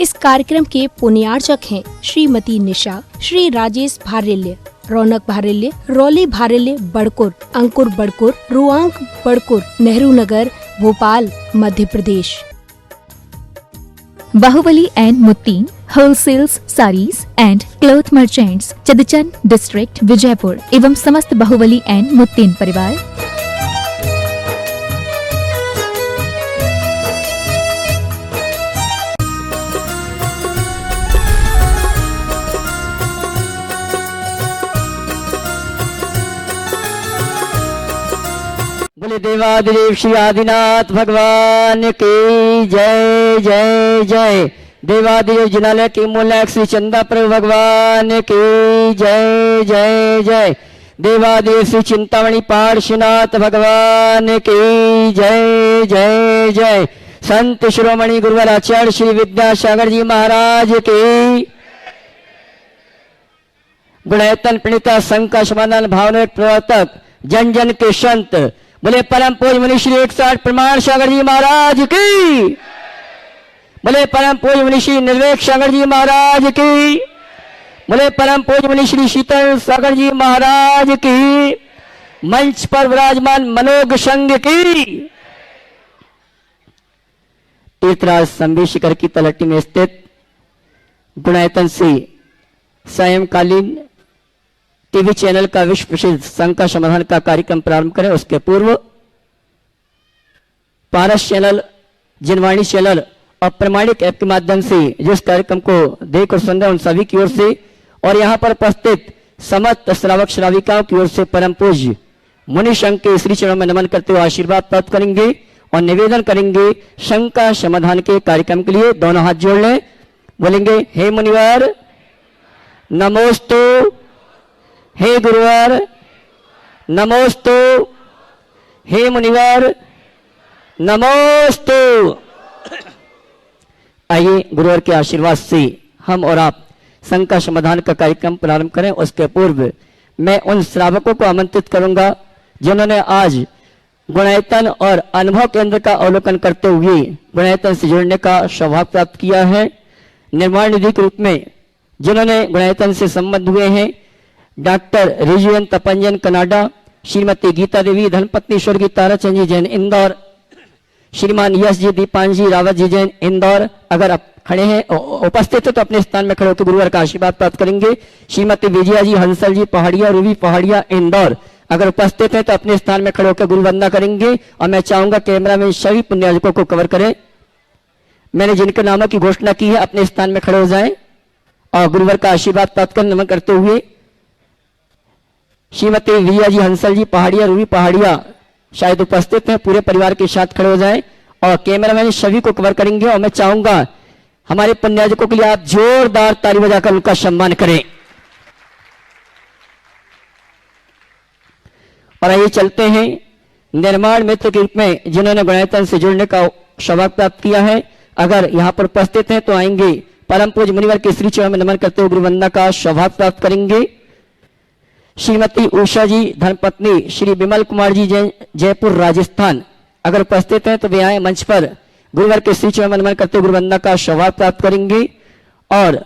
इस कार्यक्रम के पुण्यार्चक हैं Shrimati Nisha, Shri Rajesh Bharelya, Raunak Bharelya, Rauli Bharelya Badkur, Ankur Badkur, Ruank Badkur, Nehru Nagar, Bhopal, Madhya Pradesh. Bahubali and Muttin wholesales sarees and cloth merchants, Chadchan district, Vijayapur एवं समस्त बाहुबली एंड मुत्तीन परिवार। बोले देवादिदेव श्री आदिनाथ भगवान की जय जय जय। देवादिदेव जिनालय की मूलनायक श्री चंदा प्रभु भगवान की जय जय जय। देवादिदेव श्री चिंतामणि पार्श्वनाथ भगवान की जय जय जय। संत शिरोमणि गुरुवर आचार्य श्री विद्यासागर जी महाराज की। गुणायतन प्रणीता संघ का समाधान भावना प्रवर्तक जन जन के संत बोले परम पूज्य मुनि श्री 160 प्रमाण सागर जी महाराज की। बोले परम पूज्य मुनि श्री निर्वेक सागर जी महाराज की। बोले परम पूज्य मुनि श्री शीतल सागर जी महाराज की। मंच पर विराजमान मनोग संघ की। तीर्थराज संबी शिखर की तलहटी में स्थित गुणायतन से सायंकालीन टीवी चैनल का विश्व प्रसिद्ध संघ का समाधान का कार्यक्रम प्रारंभ करें। उसके पूर्व पारस चैनल, जिनवाणी चैनल और प्रमाणिक ऐप के माध्यम से जिस कार्यक्रम को देख और सुन रहे उन सभी की ओर से और यहाँ पर उपस्थित समस्त श्रावक श्राविकाओं की ओर से परम पूज्य मुनि संघ के श्री चरणों में नमन करते हुए आशीर्वाद प्राप्त करेंगे और निवेदन करेंगे संघ का समाधान के कार्यक्रम के लिए दोनों हाथ जोड़ लें। बोलेंगे हे मुनिवर नमोस्तु, हे गुरुवर नमोस्तु, हे मुनिवर नमोस्तु। आइए गुरुवर के आशीर्वाद से हम और आप संघ का समाधान का कार्यक्रम प्रारंभ करें। उसके पूर्व मैं उन श्रावकों को आमंत्रित करूंगा जिन्होंने आज गुणायतन और अनुभव केंद्र का अवलोकन करते हुए गुणायतन से जुड़ने का सौभाग्य प्राप्त किया है। निर्माण निधि के रूप में जिन्होंने गुणायतन से संबद्ध हुए हैं डॉक्टर रिजुवन तपंजन कनाडा, श्रीमती गीता देवी धर्मपत्नी स्वर्गीय ताराचंद जी जैन इंदौर, श्रीमान यश जी दीपान जी रावत जी जैन इंदौर। अगर आप खड़े हैं उपस्थित है तो अपने स्थान में खड़े होकर गुरुवर का आशीर्वाद प्राप्त करेंगे। श्रीमती विजया जी हंसल जी पहाड़िया, रूबी पहाड़िया इंदौर। अगर उपस्थित है तो अपने स्थान में खड़े होकर गुरु वंदना करेंगे और मैं चाहूंगा कैमरा में सभी पुण्यार्चकों को कवर करें। मैंने जिनके नामों की घोषणा की है अपने स्थान में खड़े हो जाएं और गुरुवर का आशीर्वाद प्राप्त कर नमन करते हुए श्रीमती विजया जी हंसल जी पहाड़िया, रूबी पहाड़िया शायद उपस्थित हैं, पूरे परिवार के साथ खड़े हो जाएं और कैमरामैन सभी को कवर करेंगे और मैं चाहूंगा हमारे पुण्यार्चकों के लिए आप जोरदार ताली बजाकर उनका सम्मान करें। और आइए चलते हैं निर्माण मित्र के रूप में जिन्होंने गुणायतन से जुड़ने का सौभाग्य प्राप्त किया है। अगर यहाँ पर उपस्थित हैं तो आएंगे परम पूज्य मुनिवर के श्री चरणों में नमन करते हुए गुरुवंदना का सौभाग्य प्राप्त करेंगे। श्रीमती उषा जी धर्मपत्नी श्री विमल कुमार जी जैन जयपुर राजस्थान। अगर उपस्थित हैं तो वे आए मंच पर गुरुवर के श्री चरणों में नमन करते हुए गुरुवंदना का सौभाग्य प्राप्त करेंगे और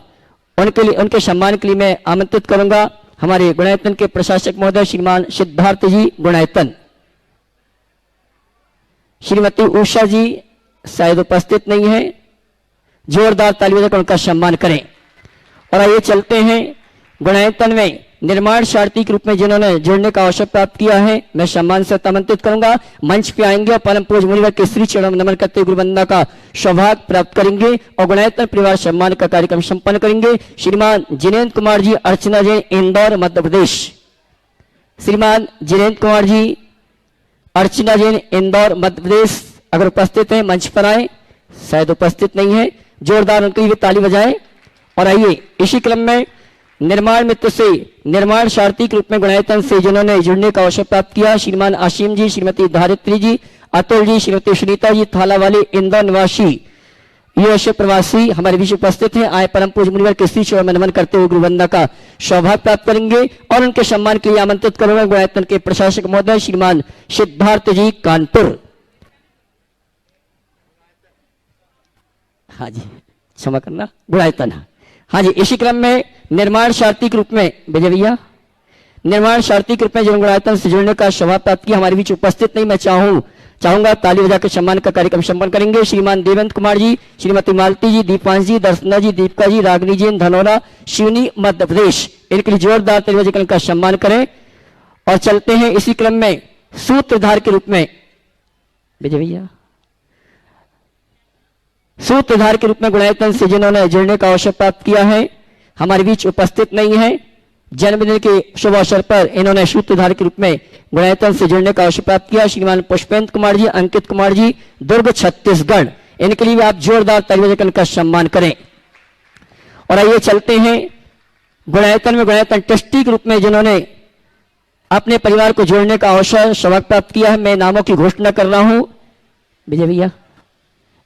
उनके लिए उनके सम्मान के लिए मैं आमंत्रित करूंगा हमारे गुणायतन के प्रशासक महोदय श्रीमान सिद्धार्थ जी गुणायतन। श्रीमती उषा जी शायद उपस्थित नहीं है, जोरदार ताली बजाकर उनका सम्मान करें। और आइए चलते हैं गुणायतन में निर्माण सारथी के रूप में जिन्होंने जुड़ने का अवसर प्राप्त किया है मैं सम्मान से आमंत्रित करूंगा। मंच पे आएंगे और परम पूज्य मुनिवर के श्री चरणों में नमन करते गुरु वंदना का सौभाग्य प्राप्त करेंगे और गुणायतन परिवार सम्मान का कार्यक्रम संपन्न करेंगे। श्रीमान जिनेन्द्र कुमार जी अर्चना जैन इंदौर मध्य प्रदेश। श्रीमान जिनेन्द्र कुमार जी अर्चना जैन इंदौर मध्य प्रदेश अगर उपस्थित है मंच पर आए, शायद उपस्थित नहीं है, जोरदार उनके लिए ताली बजाएं। और आइए इसी क्रम में निर्माण मित्र से निर्माण सारथी के रूप में गुणायतन से जिन्होंने जुड़ने का अवसर प्राप्त किया श्रीमान आशीम जी, श्रीमती धारित्री जी, अतुल जी, श्रीमती सुनीता जी थाला वाले इंदौर निवासी यूएसए प्रवासी हमारे बीच उपस्थित हैं। आए परम पूज्य मुनिवर के श्री चरणों में नमन करते हुए गुरुवंदना का सौभाग्य प्राप्त करेंगे और उनके सम्मान के लिए आमंत्रित करूंगा गुणायतन के प्रशासक महोदय श्रीमान सिद्धार्थ जी कानपुर। हाँ जी क्षमा करना, गुणायतन। हाँ जी, इसी क्रम में निर्माण शार्थी के रूप में विजय भैया, निर्माण शार्थी के रूप में जिन्होंने गुणायतन से जुड़ने का सौभाग्य प्राप्त किया, हमारे बीच उपस्थित नहीं, मैं चाहूंगा ताली बजा के सम्मान का कार्यक्रम संपन्न करेंगे। श्रीमान देवेंद्र कुमार जी, श्रीमती मालती जी, दीपांश जी, दर्शना जी, दीपिका जी, रागनी जी, धनौरा, शिवनी, मध्य प्रदेश, इनके लिए जोरदार ताली बजा के इनका सम्मान करें। और चलते हैं इसी क्रम में सूत्रधार के रूप में विजय भैया, सूत्रधार के रूप में गुणायतन से जिन्होंने जुड़ने का अवसर प्राप्त किया है, हमारे बीच उपस्थित नहीं है। जन्मदिन के शुभ अवसर पर इन्होंने सूत्रधार के रूप में गुणायतन से जुड़ने का अवसर प्राप्त किया। श्रीमान पुष्पेंद्र कुमार जी, अंकित कुमार जी, दुर्ग छत्तीसगढ़, इनके लिए भी आप जोरदार ताली बजा कर इनका सम्मान करें। और आइए चलते हैं गुणायतन में गुणायतन ट्रस्टी के रूप में जिन्होंने अपने परिवार को जोड़ने का अवसर सौभाग्य प्राप्त किया है, मैं नामों की घोषणा कर रहा हूं। विजय भैया,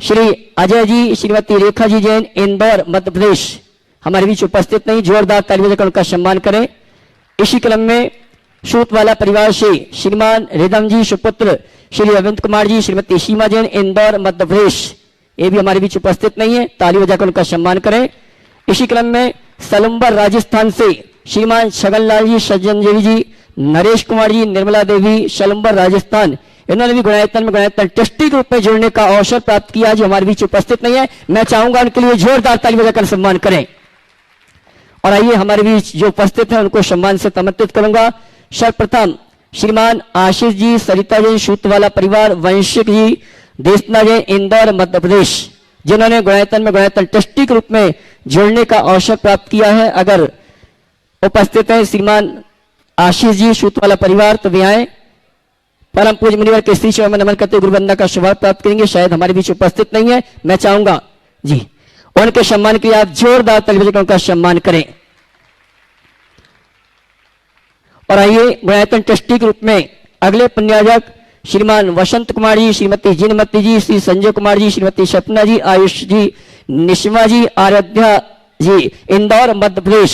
श्री अजय जी, श्रीमती रेखा जी जैन, इंदौर, मध्य प्रदेश, हमारे बीच उपस्थित नहीं, जोरदार ताली बजाकर उनका सम्मान करें। इसी क्रम में सूतवाला परिवार से श्रीमान रिदम जी, सुपुत्र श्री अरविंद कुमार जी, श्रीमती सीमा जैन, इंदौर, मध्य प्रदेश, ये भी हमारे बीच उपस्थित नहीं है, ताली बजाकर उनका सम्मान करें। इसी क्रम में सलुम्बर राजस्थान से श्रीमान छगनलाल जी, सज्जन देवी जी, नरेश कुमार जी, निर्मला देवी, सलुम्बर राजस्थान, इन्होंने भी गुणायतन में गुणायतन ट्रस्टी के रूप में जुड़ने का अवसर प्राप्त किया, जो हमारे बीच उपस्थित नहीं है, मैं चाहूंगा उनके लिए जोरदार ताली बजाकर सम्मान करें। और आइए हमारे बीच जो उपस्थित हैं उनको सम्मान से आमंत्रित करूंगा। सर्वप्रथम श्रीमान आशीष जी, सरिता जी, सूतवाला परिवार, वंशिक जी, देशना जी, इंदौर, मध्य प्रदेश, जिन्होंने गुणायतन में गुणायतन ट्रस्टी के रूप में जुड़ने का अवसर प्राप्त किया है। अगर उपस्थित हैं श्रीमान आशीष जी, सूतवाला परिवार, तो वे आए, परम पूज्य मुनिवर के श्री चरण में नमन करते गुरुवंदना का सौभाग्य प्राप्त करेंगे। शायद हमारे बीच उपस्थित नहीं है, मैं चाहूंगा जी उनके सम्मान के लिए आप जोरदार ताली बजाकर उनका सम्मान करें। और आइए गुणायतन ट्रस्टी के रूप में अगले पुण्याजक श्रीमान वसंत कुमार जी, श्रीमती जिनमती जी, श्री संजय कुमार जी, श्रीमती सपना जी, आयुष जी, निशिमा जी, आराध्या जी, इंदौर, मध्य प्रदेश,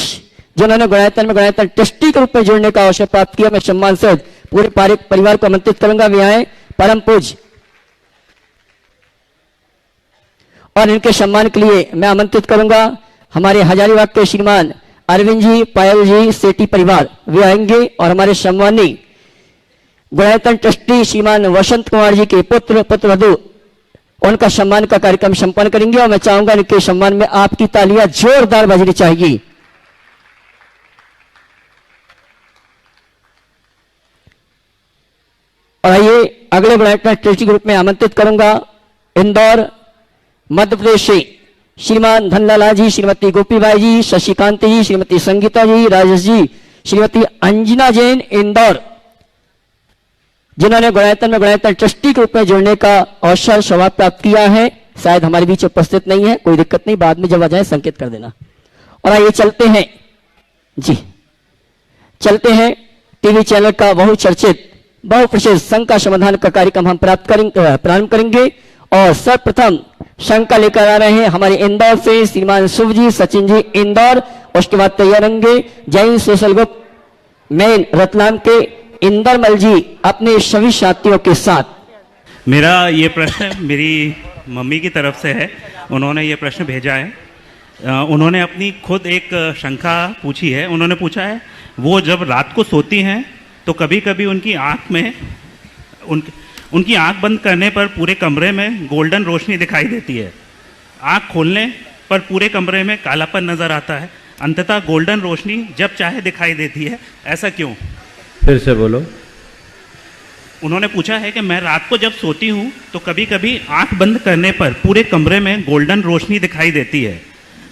जिन्होंने गुणायतन में गुणायतन ट्रस्टी के रूप में जुड़ने का अवसर प्राप्त किया, मैं सम्मान से पूरे परिवार को आमंत्रित करूंगा, वे आए परम पूज्य। और इनके सम्मान के लिए मैं आमंत्रित करूंगा हमारे हजारीबाग के श्रीमान अरविंद जी, पायल जी, सेठी परिवार, वे आएंगे और हमारे सम्मानी गुणायतन ट्रस्टी श्रीमान वसंत कुमार जी के पुत्रवधू उनका सम्मान का कार्यक्रम संपन्न करेंगे। और मैं चाहूंगा इनके सम्मान में आपकी तालियां जोरदार बजनी चाहिए। और आइए अगले गुणायतन ट्रस्टी ग्रुप में आमंत्रित करूंगा इंदौर, मध्य प्रदेश से श्रीमान धनलाल जी, श्रीमती गोपीबाई जी, शशिकांत जी, श्रीमती संगीता जी, राजेश जी, श्रीमती अंजना जैन, इंदौर, जिन्होंने गुणायतन में गुणायतन ट्रस्टी के रूप में जुड़ने का अवसर सौभाग्य प्राप्त किया है। शायद हमारे बीच उपस्थित नहीं है, कोई दिक्कत नहीं, बाद में जब आ जाए संकेत कर देना। और आइए चलते हैं जी, चलते हैं टीवी चैनल का बहुचर्चित बहुप्रसिद्ध संघ का समाधान का कार्यक्रम हम प्रारंभ करेंगे। और सर्वप्रथम संघ का लेकर आ रहे हैं हमारे इंदौर से श्रीमान शुभ जी, सचिन जी, इंदौर, उसके बाद तैयार रहेंगे Jain social group main Ratlam के इंदरमल जी अपने सभी साथियों के साथ। मेरा ये प्रश्न मेरी मम्मी की तरफ से है, उन्होंने ये प्रश्न भेजा है। उन्होंने अपनी खुद एक शंका पूछी है। उन्होंने पूछा है वो जब रात को सोती हैं तो कभी कभी उनकी आँख में उनकी आँख बंद करने पर पूरे कमरे में गोल्डन रोशनी दिखाई देती है, आँख खोलने पर पूरे कमरे में कालापन नज़र आता है, अंततः गोल्डन रोशनी जब चाहे दिखाई देती है, ऐसा क्यों? फिर से बोलो। उन्होंने पूछा है कि मैं रात को जब सोती हूँ तो कभी कभी आँख बंद करने पर पूरे कमरे में गोल्डन रोशनी दिखाई देती है,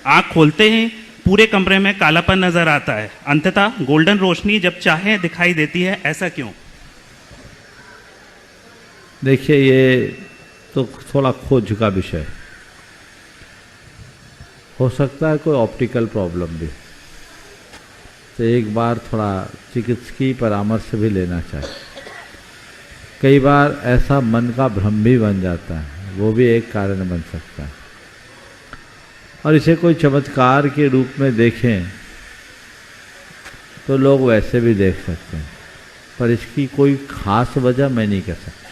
आँख खोलते ही पूरे कमरे में कालापन नज़र आता है, अंततः गोल्डन रोशनी जब चाहे दिखाई देती है, ऐसा क्यों? देखिए, ये तो थोड़ा खोज का विषय हो सकता है, कोई ऑप्टिकल प्रॉब्लम भी, तो एक बार थोड़ा चिकित्सकीय परामर्श भी लेना चाहिए। कई बार ऐसा मन का भ्रम भी बन जाता है, वो भी एक कारण बन सकता है। और इसे कोई चमत्कार के रूप में देखें तो लोग वैसे भी देख सकते हैं, पर इसकी कोई खास वजह मैं नहीं कह सकता।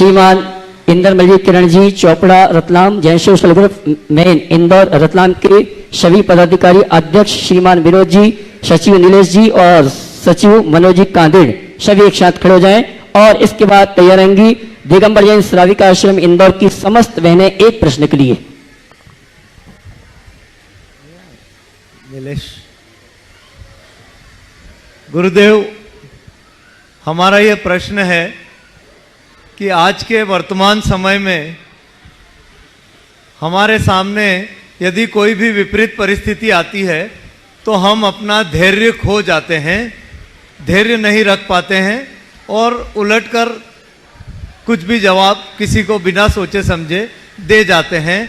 Shriman Indarmal ji, Kiran ji, Chopra Ratlam, Jain social group main Indore Ratlam के सभी पदाधिकारी, अध्यक्ष श्रीमान विनोद जी, सचिव नीलेश जी और सचिव मनोज जी कांदेड़ सभी एक साथ खड़े हो जाएं। और इसके बाद तैयार रहेंगी दिगंबर जैन श्राविका आश्रम इंदौर की समस्त बहनें एक प्रश्न के लिए। नीलेश, गुरुदेव, हमारा ये प्रश्न है कि आज के वर्तमान समय में हमारे सामने यदि कोई भी विपरीत परिस्थिति आती है तो हम अपना धैर्य खो जाते हैं, धैर्य नहीं रख पाते हैं और उलटकर कुछ भी जवाब किसी को बिना सोचे समझे दे जाते हैं।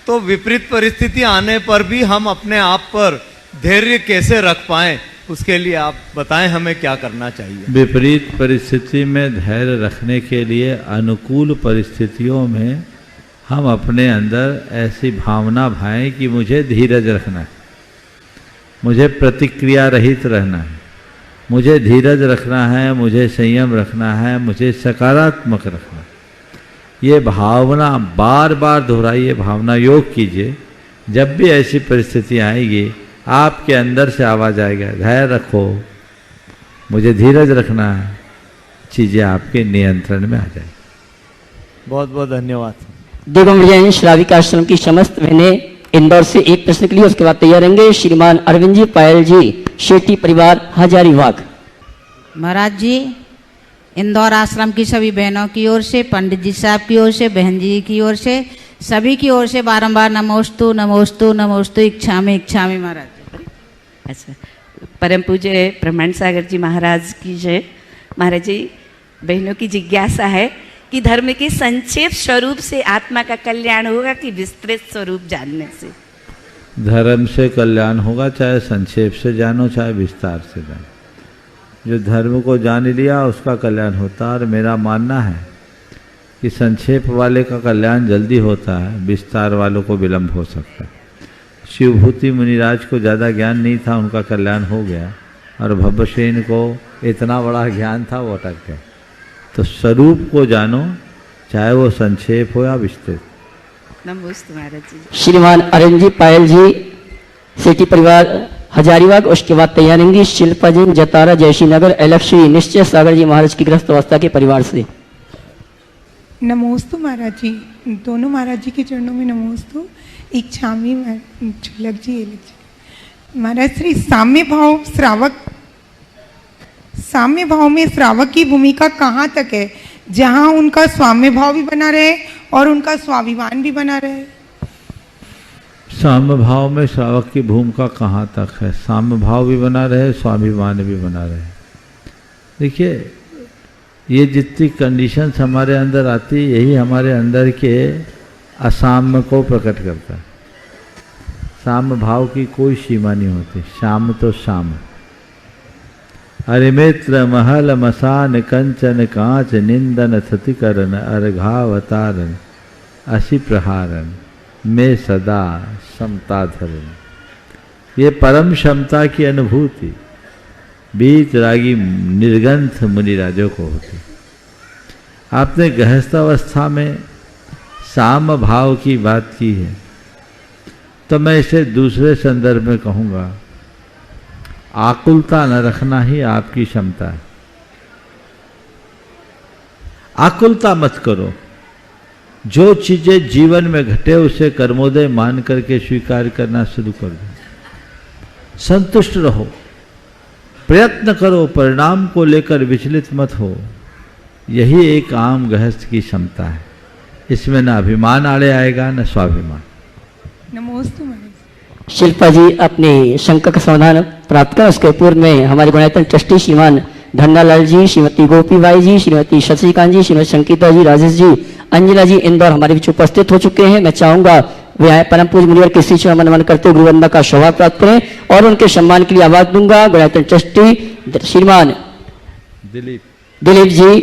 तो विपरीत परिस्थिति आने पर भी हम अपने आप पर धैर्य कैसे रख पाएं, उसके लिए आप बताएं हमें क्या करना चाहिए। विपरीत परिस्थिति में धैर्य रखने के लिए अनुकूल परिस्थितियों में हम अपने अंदर ऐसी भावना भाएं कि मुझे धीरज रखना है, मुझे प्रतिक्रिया रहित रहना है, मुझे धीरज रखना है, मुझे संयम रखना है, मुझे सकारात्मक रखना है। ये भावना बार बार दोहराइए, भावना योग कीजिए। जब भी ऐसी परिस्थिति आएगी आपके अंदर से आवाज आएगा, धैर्य रखो, मुझे धीरज रखना है, चीजें आपके नियंत्रण में आ जाएगी। बहुत बहुत धन्यवाद। दिगंबर जैन श्राविका आश्रम की समस्त बहनें इंदौर से एक प्रश्न के लिए, उसके बाद तैयार रहेंगे श्रीमान अरविंद जी, पायल जी, शेट्टी परिवार हजारीबाग। महाराज जी, इंदौर आश्रम की सभी बहनों की ओर से, पंडित जी साहब की ओर से, बहन जी की ओर से, सभी की ओर से बारंबार नमोस्तु नमोस्तु नमोस्तु, इच्छामि महाराज जी। अच्छा, परम पूज्य ब्रह्मांड सागर जी महाराज की जय। महाराज जी, बहनों की जिज्ञासा है कि धर्म के संक्षेप स्वरूप से आत्मा का कल्याण होगा कि विस्तृत स्वरूप जानने से? धर्म से कल्याण होगा, चाहे संक्षेप से जानो चाहे विस्तार से जानो। जो धर्म को जान लिया उसका कल्याण होता है। और मेरा मानना है कि संक्षेप वाले का कल्याण जल्दी होता है, विस्तार वालों को विलंब हो सकता है। शिवभूति मुनिराज को ज़्यादा ज्ञान नहीं था, उनका कल्याण हो गया, और भव्यसेन को इतना बड़ा ज्ञान था, वो अटक गया। तो स्वरूप को जानो, चाहे वो संक्षेप हो या विस्तृत। नमोस्तु महाराज जी। श्रीमान अरविंद जी, पायल जी, शेट्टी परिवार हजारीबाग। उसके बाद तैयार रहेंगी शिल्पा जी, जतारा, जयश्री नगर, एलक्षी निश्चय सागर जी महाराज की गृहस्थ अवस्था के परिवार से। नमोस्तु महाराज जी, दोनों महाराज जी के चरणों में नमोस्तु। इच्छामि झुलक जी, एलक जी। महाराज श्री साम्य भाव में श्रावक की भूमिका कहाँ तक है, जहाँ उनका स्वाम्य भाव भी बना रहे और उनका स्वाभिमान भी बना रहे? साम्य भाव में श्रावक की भूमिका कहाँ तक है? साम्य भाव भी बना रहे, स्वाभिमान भी बना रहे। देखिए, ये जितनी कंडीशंस हमारे अंदर आती, यही हमारे अंदर के असाम्य को प्रकट करता है। साम्य भाव की कोई सीमा नहीं होती, शाम तो शाम। अरिमित्र महल मसान कंचन कांच, निंदन थतिकरण अर्घावतारण, असी प्रहारण में सदा समता धरण। ये परम क्षमता की अनुभूति बीत रागी निर्गंथ मुनिराजों को होती। आपने गृहस्थावस्था में साम भाव की बात की है, तो मैं इसे दूसरे संदर्भ में कहूँगा, आकुलता न रखना ही आपकी क्षमता है। आकुलता मत करो, जो चीजें जीवन में घटे उसे कर्मोदय मान करके स्वीकार करना शुरू कर दो। संतुष्ट रहो, प्रयत्न करो, परिणाम को लेकर विचलित मत हो। यही एक आम गृहस्थ की क्षमता है। इसमें न अभिमान आड़े आएगा न स्वाभिमान। नमोस्तु महाराज। शिल्पा जी अपनी शंका का समाधान प्राप्त कर, उसके पूर्व में हमारे गुणायतन ट्रस्टी श्रीमान धन्नालाल जी, श्रीमती गोपीबाई जी, श्रीमती शशिकांत जी, श्रीमती संकीता जी, राजेश जी, अंजना जी इंदौर हमारे बीच उपस्थित हो चुके हैं। मैं चाहूंगा वे आए परम पूज्य मुनिवर के श्री चरण नमन करते हुए गुरुवंदना का सौभाग्य प्राप्त करें और उनके सम्मान के लिए आवाज दूंगा। गुणायतन ट्रस्टी श्रीमान दिलीप जी,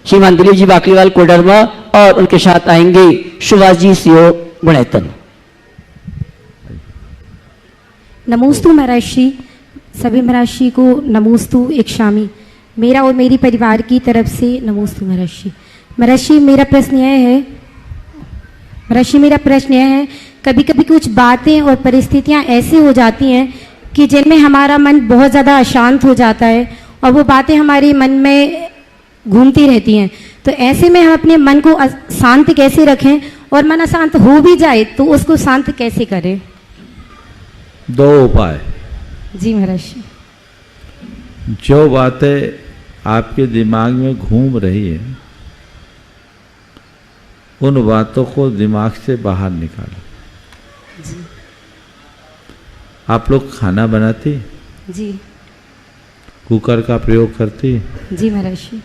श्रीमान दिलीप जी बाकलीवाल कोडरमा, और उनके साथ आएंगे सुभाष जी, सीओ गुणायतन। नमोस्तु महाराज श्री, सभी महाराज श्री को नमोस्तु। एक शामी मेरा और मेरी परिवार की तरफ से नमोस्तु महाराज श्री। महर्षि मेरा प्रश्न यह है कभी कभी कुछ बातें और परिस्थितियां ऐसी हो जाती हैं कि जिनमें हमारा मन बहुत ज़्यादा अशांत हो जाता है और वो बातें हमारे मन में घूमती रहती हैं। तो ऐसे में हम अपने मन को शांत कैसे रखें और मन अशांत हो भी जाए तो उसको शांत कैसे करें? 2 उपाय। जी महर्षि। जो बातें आपके दिमाग में घूम रही है उन बातों को दिमाग से बाहर निकालो। जी। आप लोग खाना बनाती? जी। कुकर का प्रयोग करती? जी महर्षि।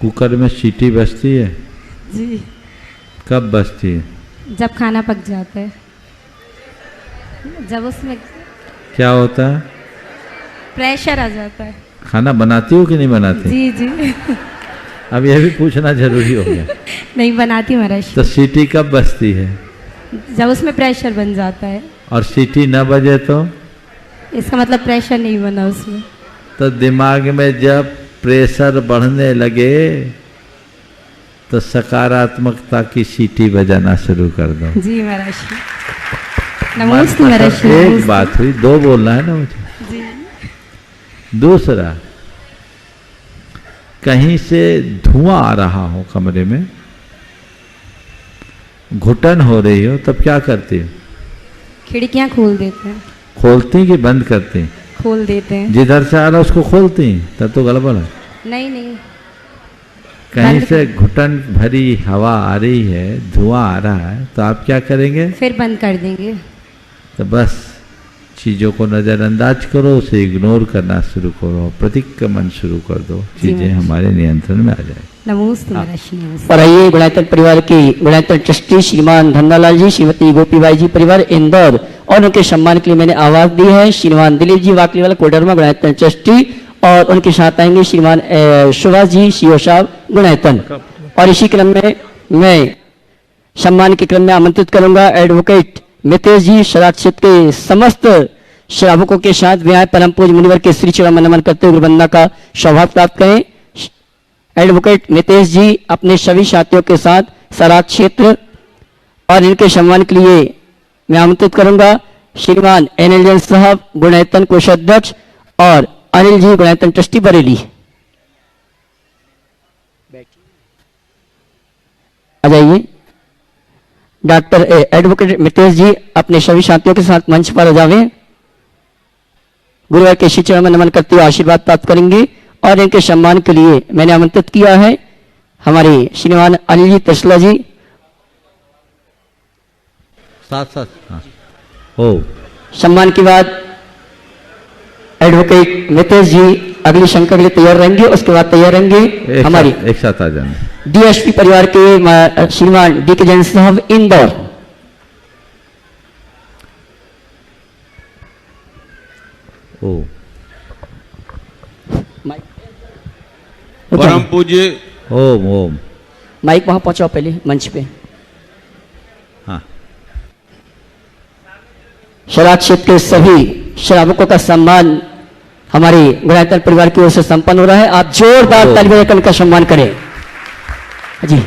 कुकर में सीटी बजती है? जी। कब बजती है? जब खाना पक जाता है, जब उसमें क्या होता है? प्रेशर आ जाता है। खाना बनाती हो कि नहीं बनाती? जी जी। अब यह भी पूछना जरूरी हो गया। नहीं बनाती महर्षि। तो सीटी कब बजती है? जब उसमें प्रेशर बन जाता है। और सीटी न बजे तो? इसका मतलब प्रेशर नहीं बना उसमें। तो दिमाग में जब प्रेशर बढ़ने लगे तो सकारात्मकता की सीटी बजाना शुरू कर दो। जी महर्षि। नमस्ते महर्षि। एक बात हुई, 2 बोलना है ना मुझे। जी। दूसरा, कहीं से धुआं आ रहा हो कमरे में, घुटन हो रही हो, तब क्या करती हो? खिड़कियां खोल देते हैं। खोलती कि बंद करती? खोल देते हैं। जिधर से आ रहा उसको खोलती, तब तो गड़बड़ है। नहीं नहीं। कहीं से घुटन भरी हवा आ रही है, धुआं आ रहा है, तो आप क्या करेंगे? फिर बंद कर देंगे। तो बस चीज़ों को नज़रअंदाज करो, उसे इग्नोर करना शुरू करो, प्रतिक्रमण शुरू कर दो, चीज़ें हमारे नियंत्रण में आ जाए। नमस्ते महर्षि। और आइए गुणायतन परिवार की गुणायतन ट्रस्टी श्रीमान धन्नालाल जी, श्रीमती गोपीबाई जी परिवार इंदौर और उनके सम्मान के लिए मैंने आवाज दी है श्रीमान दिलीप जी वाकलीवाला कोडरमा गुणायतन ट्रस्टी, और उनके साथ आएंगे श्रीमान सुभाष जी सीओ साहब गुणायतन। और इसी क्रम में मैं सम्मान के क्रम में आमंत्रित करूंगा एडवोकेट मितेश जी शराब क्षेत्र के समस्त श्रावकों के साथ व्याय परम पूज्य मुनिवर के श्री चरण में नमन करते हुए वंदना का सौभाग्य प्राप्त करें। एडवोकेट मितेश जी अपने सभी साथियों के साथ शराब क्षेत्र और इनके सम्मान के लिए मैं आमंत्रित करूंगा श्रीमान एनएल जैन साहब गुणायतन कोषाध्यक्ष और अनिल जी गुणायतन ट्रस्टी बरेली। आ जाइए। डॉक्टर एडवोकेट मितेश जी अपने सभी साथियों के साथ मंच पर आ जावे। गुरुवार के श्री चरण में नमन करते हुए आशीर्वाद प्राप्त करेंगे। और इनके सम्मान के लिए मैंने आमंत्रित किया है हमारे श्रीमान अनिल जी तसला जी। साथ हाँ। हो सम्मान के बाद एडवोकेट मितेश जी अगली शंका के लिए तैयार रहेंगे। उसके बाद तैयार रहेंगे हमारी एक साथ आ जाना डीएसपी परिवार के श्रीमान डी के जैन साहब इंदौर। ओ परम पूज्य ओम ओम। माइक वहां पहुंचाओ पहले मंच पे। हाँ। शराब क्षेत्र के सभी श्रावकों का सम्मान हमारे गुणायतन परिवार की ओर से संपन्न हो रहा है। आप जोरदार ताली बजाकर उनका सम्मान करें जी।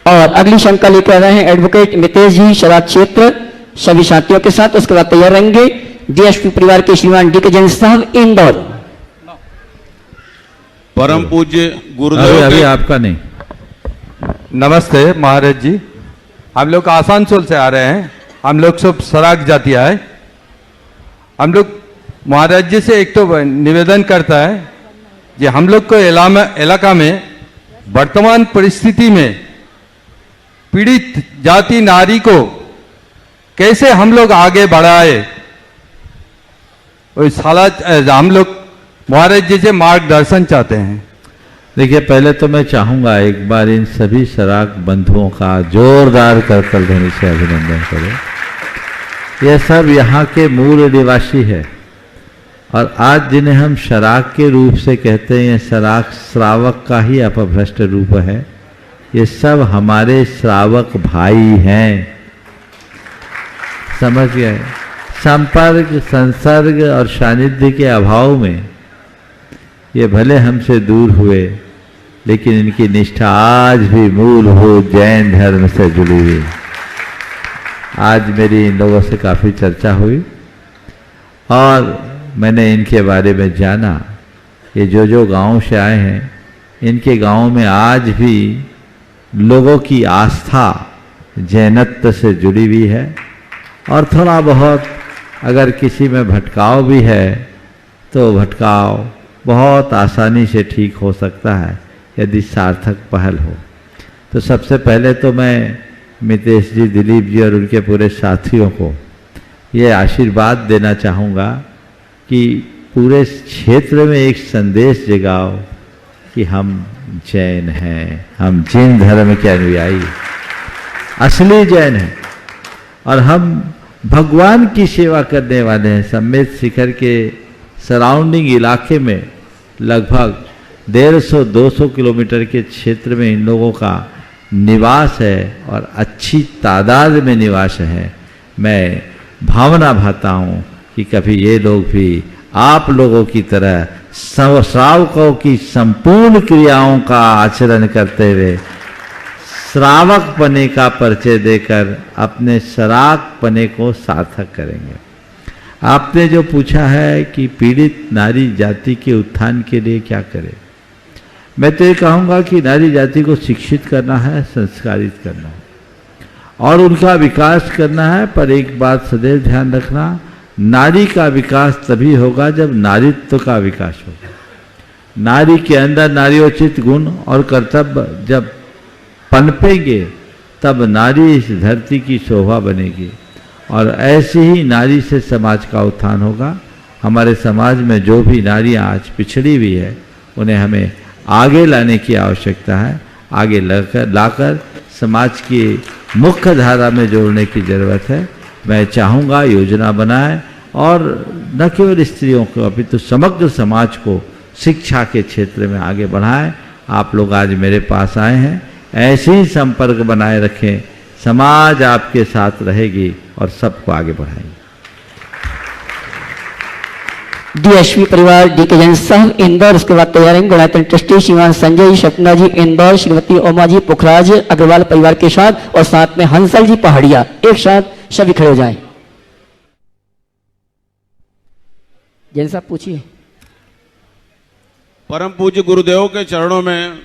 और अगली शंका लेकर आ रहे हैं एडवोकेट मितेश जी शराब क्षेत्र सभी साथियों के साथ। उसके बाद तैयार रहेंगे डीएसपी परिवार के श्रीमान डी के जैन साहब इंदौर। परम पूज्य गुरुदेव अभी आपका नहीं। नमस्ते महाराज जी, हम लोग आसनसोल से आ रहे हैं। हम लोग सब सराग जाति है। हम लोग महाराज जी से एक तो निवेदन करता है कि हम लोग को इलाका में वर्तमान परिस्थिति में पीड़ित जाति नारी को कैसे हम लोग आगे बढ़ाए, साला हम लोग महाराज जी से मार्गदर्शन चाहते हैं। देखिए, पहले तो मैं चाहूँगा एक बार इन सभी शराब बंधुओं का जोरदार करतल ध्वनि से अभिनंदन करें। ये सब यहाँ के मूल निवासी है और आज जिन्हें हम शराब के रूप से कहते हैं, शराब श्रावक का ही अपभ्रष्ट रूप है। ये सब हमारे श्रावक भाई हैं, समझ गए। संपर्क, संसर्ग और सानिध्य के अभाव में ये भले हमसे दूर हुए, लेकिन इनकी निष्ठा आज भी मूलभूत जैन धर्म से जुड़ी हुई। आज मेरी इन लोगों से काफ़ी चर्चा हुई और मैंने इनके बारे में जाना कि जो गांव से आए हैं, इनके गांव में आज भी लोगों की आस्था जैनत्व से जुड़ी हुई है और थोड़ा बहुत अगर किसी में भटकाव भी है तो भटकाव बहुत आसानी से ठीक हो सकता है यदि सार्थक पहल हो। तो सबसे पहले तो मैं मितेश जी, दिलीप जी और उनके पूरे साथियों को ये आशीर्वाद देना चाहूँगा कि पूरे क्षेत्र में एक संदेश जगाओ कि हम जैन हैं, हम जैन धर्म के अनुयायी, असली जैन हैं और हम भगवान की सेवा करने वाले हैं। सम्मेत शिखर के सराउंडिंग इलाके में लगभग 150-200 किलोमीटर के क्षेत्र में इन लोगों का निवास है और अच्छी तादाद में निवास है। मैं भावना भाता हूँ कि कभी ये लोग भी आप लोगों की तरह श्रावकों की संपूर्ण क्रियाओं का आचरण करते हुए श्रावक पने का परिचय देकर अपने शराक पने को सार्थक करेंगे। आपने जो पूछा है कि पीड़ित नारी जाति के उत्थान के लिए क्या करें, मैं तो ये कहूँगा कि नारी जाति को शिक्षित करना है, संस्कारित करना है और उनका विकास करना है। पर एक बात सदैव ध्यान रखना, नारी का विकास तभी होगा जब नारीत्व का विकास होगा। नारी के अंदर नारीयोचित गुण और कर्तव्य जब पनपेंगे तब नारी इस धरती की शोभा बनेगी और ऐसे ही नारी से समाज का उत्थान होगा। हमारे समाज में जो भी नारियां आज पिछड़ी हुई है उन्हें हमें आगे लाने की आवश्यकता है। आगे लाकर समाज की मुख्य धारा में जोड़ने की ज़रूरत है। मैं चाहूँगा योजना बनाएं और न केवल स्त्रियों को अपितु समग्र समाज को शिक्षा के क्षेत्र में आगे बढ़ाएं। आप लोग आज मेरे पास आए हैं, ऐसे ही संपर्क बनाए रखें, समाज आपके साथ रहेगी और सबको आगे बढ़ाएगी। डीएसपी परिवार डी के जैन साहब इंदौर, उसके बाद तैयार हैं गुणायतन ट्रस्टी श्रीमान संजय जी सपना जी इंदौर, श्रीमती ओमा जी पुखराज अग्रवाल परिवार के साथ और साथ में हंसल जी पहाड़िया। एक साथ सभी खड़े हो जाएं। जैन साहब पूछिए। परम पूज्य गुरुदेव के चरणों में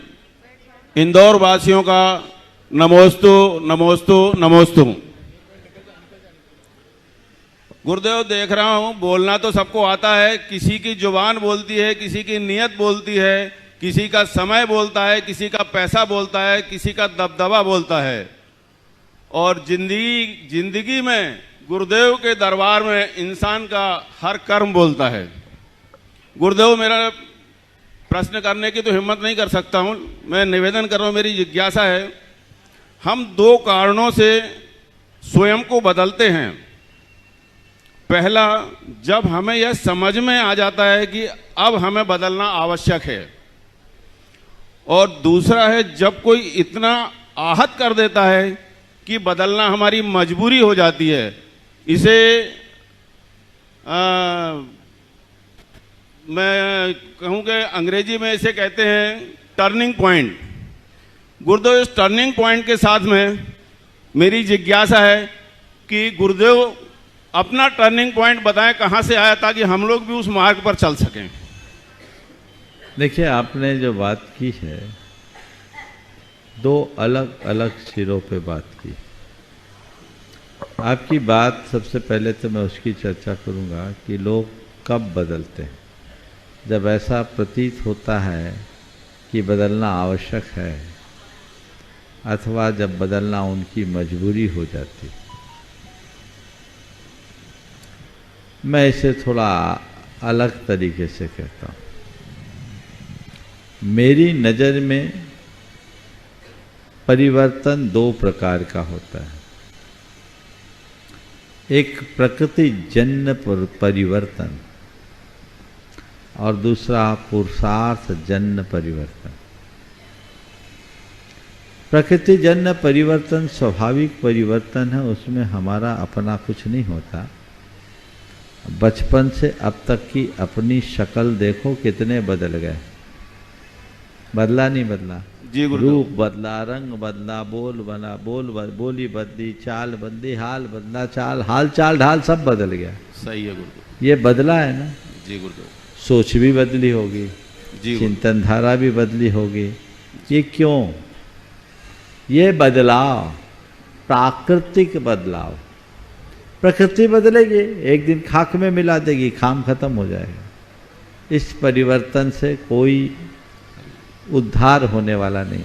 इंदौर वासियों का नमोस्तु नमोस्तु नमोस्तु। गुरुदेव देख रहा हूं, बोलना तो सबको आता है, किसी की जुबान बोलती है, किसी की नीयत बोलती है, किसी का समय बोलता है, किसी का पैसा बोलता है, किसी का दबदबा बोलता है और जिंदगी में गुरुदेव के दरबार में इंसान का हर कर्म बोलता है। गुरुदेव, मेरा प्रश्न करने की तो हिम्मत नहीं कर सकता हूं, मैं निवेदन कर रहा हूं, मेरी जिज्ञासा है। हम दो कारणों से स्वयं को बदलते हैं। पहला, जब हमें यह समझ में आ जाता है कि अब हमें बदलना आवश्यक है, और दूसरा है जब कोई इतना आहत कर देता है कि बदलना हमारी मजबूरी हो जाती है। इसे मैं कहूँ कि अंग्रेजी में इसे कहते हैं टर्निंग पॉइंट। गुरुदेव, इस टर्निंग पॉइंट के साथ में मेरी जिज्ञासा है कि गुरुदेव अपना टर्निंग पॉइंट बताएं, कहाँ से आया ताकि हम लोग भी उस मार्ग पर चल सकें। देखिए, आपने जो बात की है, दो अलग अलग सिरों पे बात की। आपकी बात, सबसे पहले तो मैं उसकी चर्चा करूंगा कि लोग कब बदलते हैं। जब ऐसा प्रतीत होता है कि बदलना आवश्यक है अथवा जब बदलना उनकी मजबूरी हो जाती। मैं इसे थोड़ा अलग तरीके से कहता हूँ। मेरी नज़र में परिवर्तन दो प्रकार का होता है। एक प्रकृति जन्य परिवर्तन और दूसरा पुरुषार्थ जन्य परिवर्तन। प्रकृति जन्य परिवर्तन स्वाभाविक परिवर्तन है, उसमें हमारा अपना कुछ नहीं होता। बचपन से अब तक की अपनी शक्ल देखो कितने बदल गए। बदला नहीं बदला? जी गुरुदेव। रूप बदला, रंग बदला, बोली बदली, चाल बदली, हाल बदला, हाल चाल ढाल सब बदल गया। सही है गुरुदेव। ये बदला है ना? जी गुरुदेव। सोच भी बदली होगी, जी चिंतन धारा भी बदली होगी। ये क्यों? ये बदलाव प्राकृतिक बदलाव। प्रकृति बदलेगी, एक दिन खाक में मिला देगी, काम खत्म हो जाएगा। इस परिवर्तन से कोई उद्धार होने वाला नहीं।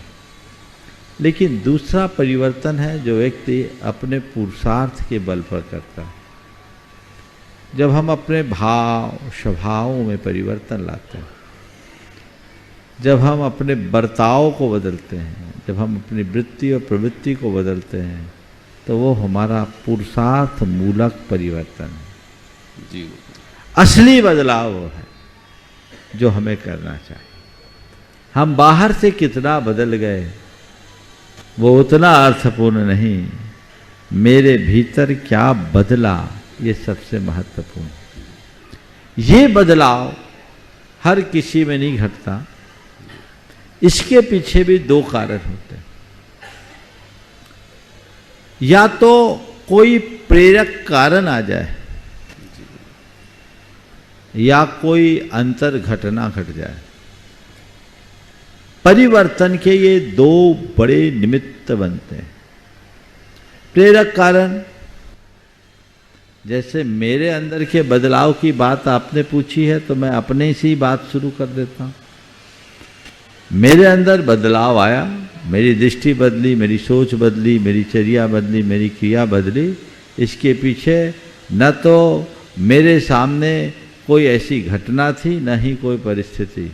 लेकिन दूसरा परिवर्तन है जो व्यक्ति अपने पुरुषार्थ के बल पर करता है। जब हम अपने भाव स्वभावों में परिवर्तन लाते हैं, जब हम अपने बर्ताव को बदलते हैं, जब हम अपनी वृत्ति और प्रवृत्ति को बदलते हैं, तो वो हमारा पुरुषार्थ मूलक परिवर्तन है। जी। असली बदलाव वो है जो हमें करना चाहिए। हम बाहर से कितना बदल गए वो उतना अर्थपूर्ण नहीं, मेरे भीतर क्या बदला ये सबसे महत्वपूर्ण। ये बदलाव हर किसी में नहीं घटता। इसके पीछे भी दो कारण होते हैं। या तो कोई प्रेरक कारण आ जाए, या कोई अंतर घटना घट जाए। परिवर्तन के ये दो बड़े निमित्त बनते हैं। प्रेरक कारण, जैसे मेरे अंदर के बदलाव की बात आपने पूछी है तो मैं अपने से ही बात शुरू कर देता हूं। मेरे अंदर बदलाव आया, मेरी दृष्टि बदली, मेरी सोच बदली, मेरी चर्या बदली, मेरी क्रिया बदली। इसके पीछे न तो मेरे सामने कोई ऐसी घटना थी, न ही कोई परिस्थिति।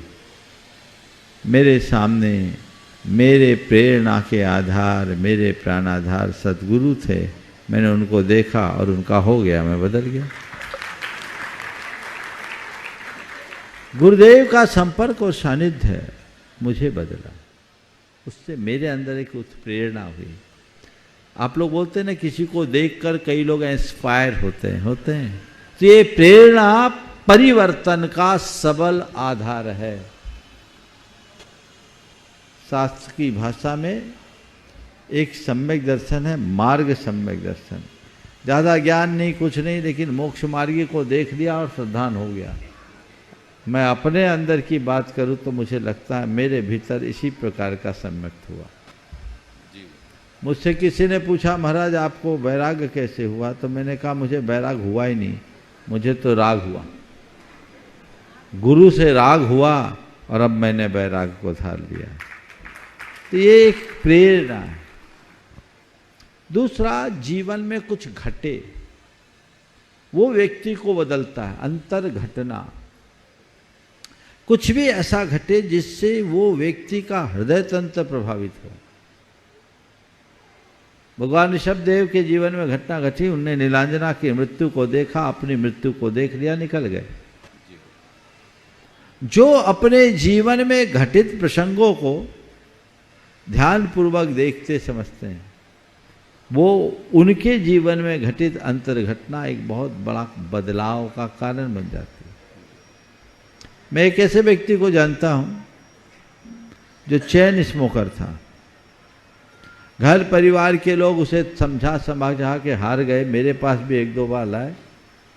मेरे सामने मेरे प्रेरणा के आधार, मेरे प्राणाधार सद्गुरु थे। मैंने उनको देखा और उनका हो गया, मैं बदल गया। गुरुदेव का संपर्क और सानिध्य मुझे बदला, उससे मेरे अंदर एक उत्प्रेरणा हुई। आप लोग बोलते हैं ना, किसी को देखकर कई लोग इंस्पायर होते हैं। तो ये प्रेरणा परिवर्तन का सबल आधार है। शास्त्र की भाषा में एक सम्यक दर्शन है, मार्ग सम्यक दर्शन। ज़्यादा ज्ञान नहीं, कुछ नहीं, लेकिन मोक्ष मार्गी को देख लिया और श्रद्धान हो गया। मैं अपने अंदर की बात करूं तो मुझे लगता है मेरे भीतर इसी प्रकार का सम्यक हुआ। मुझसे किसी ने पूछा, महाराज आपको वैराग्य कैसे हुआ? तो मैंने कहा मुझे वैराग हुआ ही नहीं, मुझे तो राग हुआ। गुरु से राग हुआ और अब मैंने वैराग को धार लिया। तो ये एक प्रेरणा है। दूसरा, जीवन में कुछ घटे वो व्यक्ति को बदलता है। अंतर घटना, कुछ भी ऐसा घटे जिससे वो व्यक्ति का हृदय तंत्र प्रभावित हो। भगवान ऋषभदेव के जीवन में घटना घटी, उनने नीलांजना की मृत्यु को देखा, अपनी मृत्यु को देख लिया, निकल गए। जो अपने जीवन में घटित प्रसंगों को ध्यानपूर्वक देखते समझते हैं, वो उनके जीवन में घटित अंतर घटना एक बहुत बड़ा बदलाव का कारण बन जाती है। मैं एक ऐसे व्यक्ति को जानता हूं जो चेन स्मोकर था। घर परिवार के लोग उसे समझा के हार गए। मेरे पास भी एक दो बार लाए,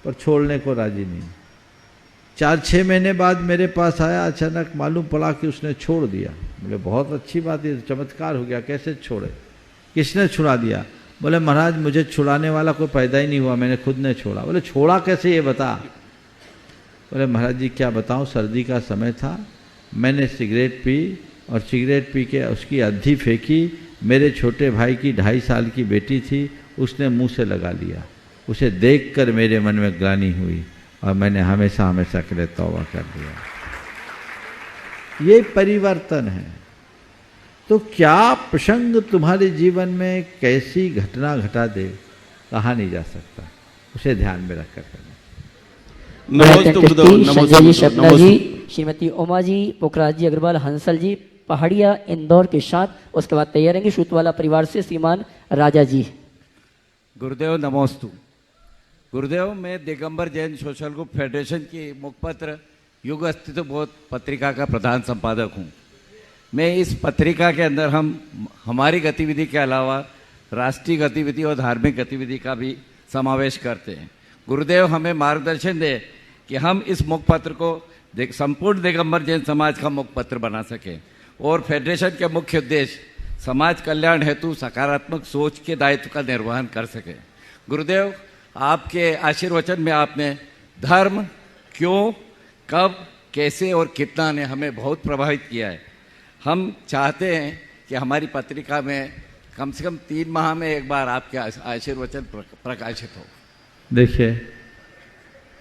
पर छोड़ने को राजी नहीं। 4-6 महीने बाद मेरे पास आया, अचानक मालूम पड़ा कि उसने छोड़ दिया। बोले बहुत अच्छी बात, ये चमत्कार हो गया, कैसे छोड़े? किसने छुड़ा दिया? बोले महाराज मुझे छुड़ाने वाला कोई पैदा ही नहीं हुआ, मैंने खुद ने छोड़ा। बोले छोड़ा कैसे ये बता? बोले महाराज जी क्या बताऊं, सर्दी का समय था, मैंने सिगरेट पी और सिगरेट पी के उसकी अद्धी फेंकी। मेरे छोटे भाई की 2.5 साल की बेटी थी, उसने मुंह से लगा लिया। उसे देखकर मेरे मन में ग्लानि हुई और मैंने हमेशा हमेशा के लिए तौबा कर दिया। ये परिवर्तन है। तो क्या प्रसंग तुम्हारे जीवन में कैसी घटना घटा दे, कहा नहीं जा सकता। उसे ध्यान में रखकर करना। संजय जी, शब्दा जी, श्रीमती उमा जी, पोखराज जी अग्रवाल, हंसल जी, पहाड़िया इंदौर के साथ, उसके बाद तैयार रहेंगे सूतवाला परिवार से श्रीमान राजा जी। गुरुदेव नमोस्तु। गुरुदेव, मैं Digambar Jain social group federation की मुखपत्र युग अस्तित्व बोध पत्रिका का प्रधान संपादक हूँ। मैं इस पत्रिका के अंदर हम हमारी गतिविधि के अलावा राष्ट्रीय गतिविधि और धार्मिक गतिविधि का भी समावेश करते हैं। गुरुदेव हमें मार्गदर्शन दे कि हम इस मुखपत्र को संपूर्ण दिगंबर जैन समाज का मुखपत्र बना सकें और फेडरेशन के मुख्य उद्देश्य समाज कल्याण हेतु सकारात्मक सोच के दायित्व का निर्वहन कर सकें। गुरुदेव, आपके आशीर्वचन में आपने धर्म, क्यों, कब, कैसे और कितना ने हमें बहुत प्रभावित किया है। हम चाहते हैं कि हमारी पत्रिका में कम से कम 3 माह में एक बार आपके आशीर्वचन प्रकाशित हो। देखिए,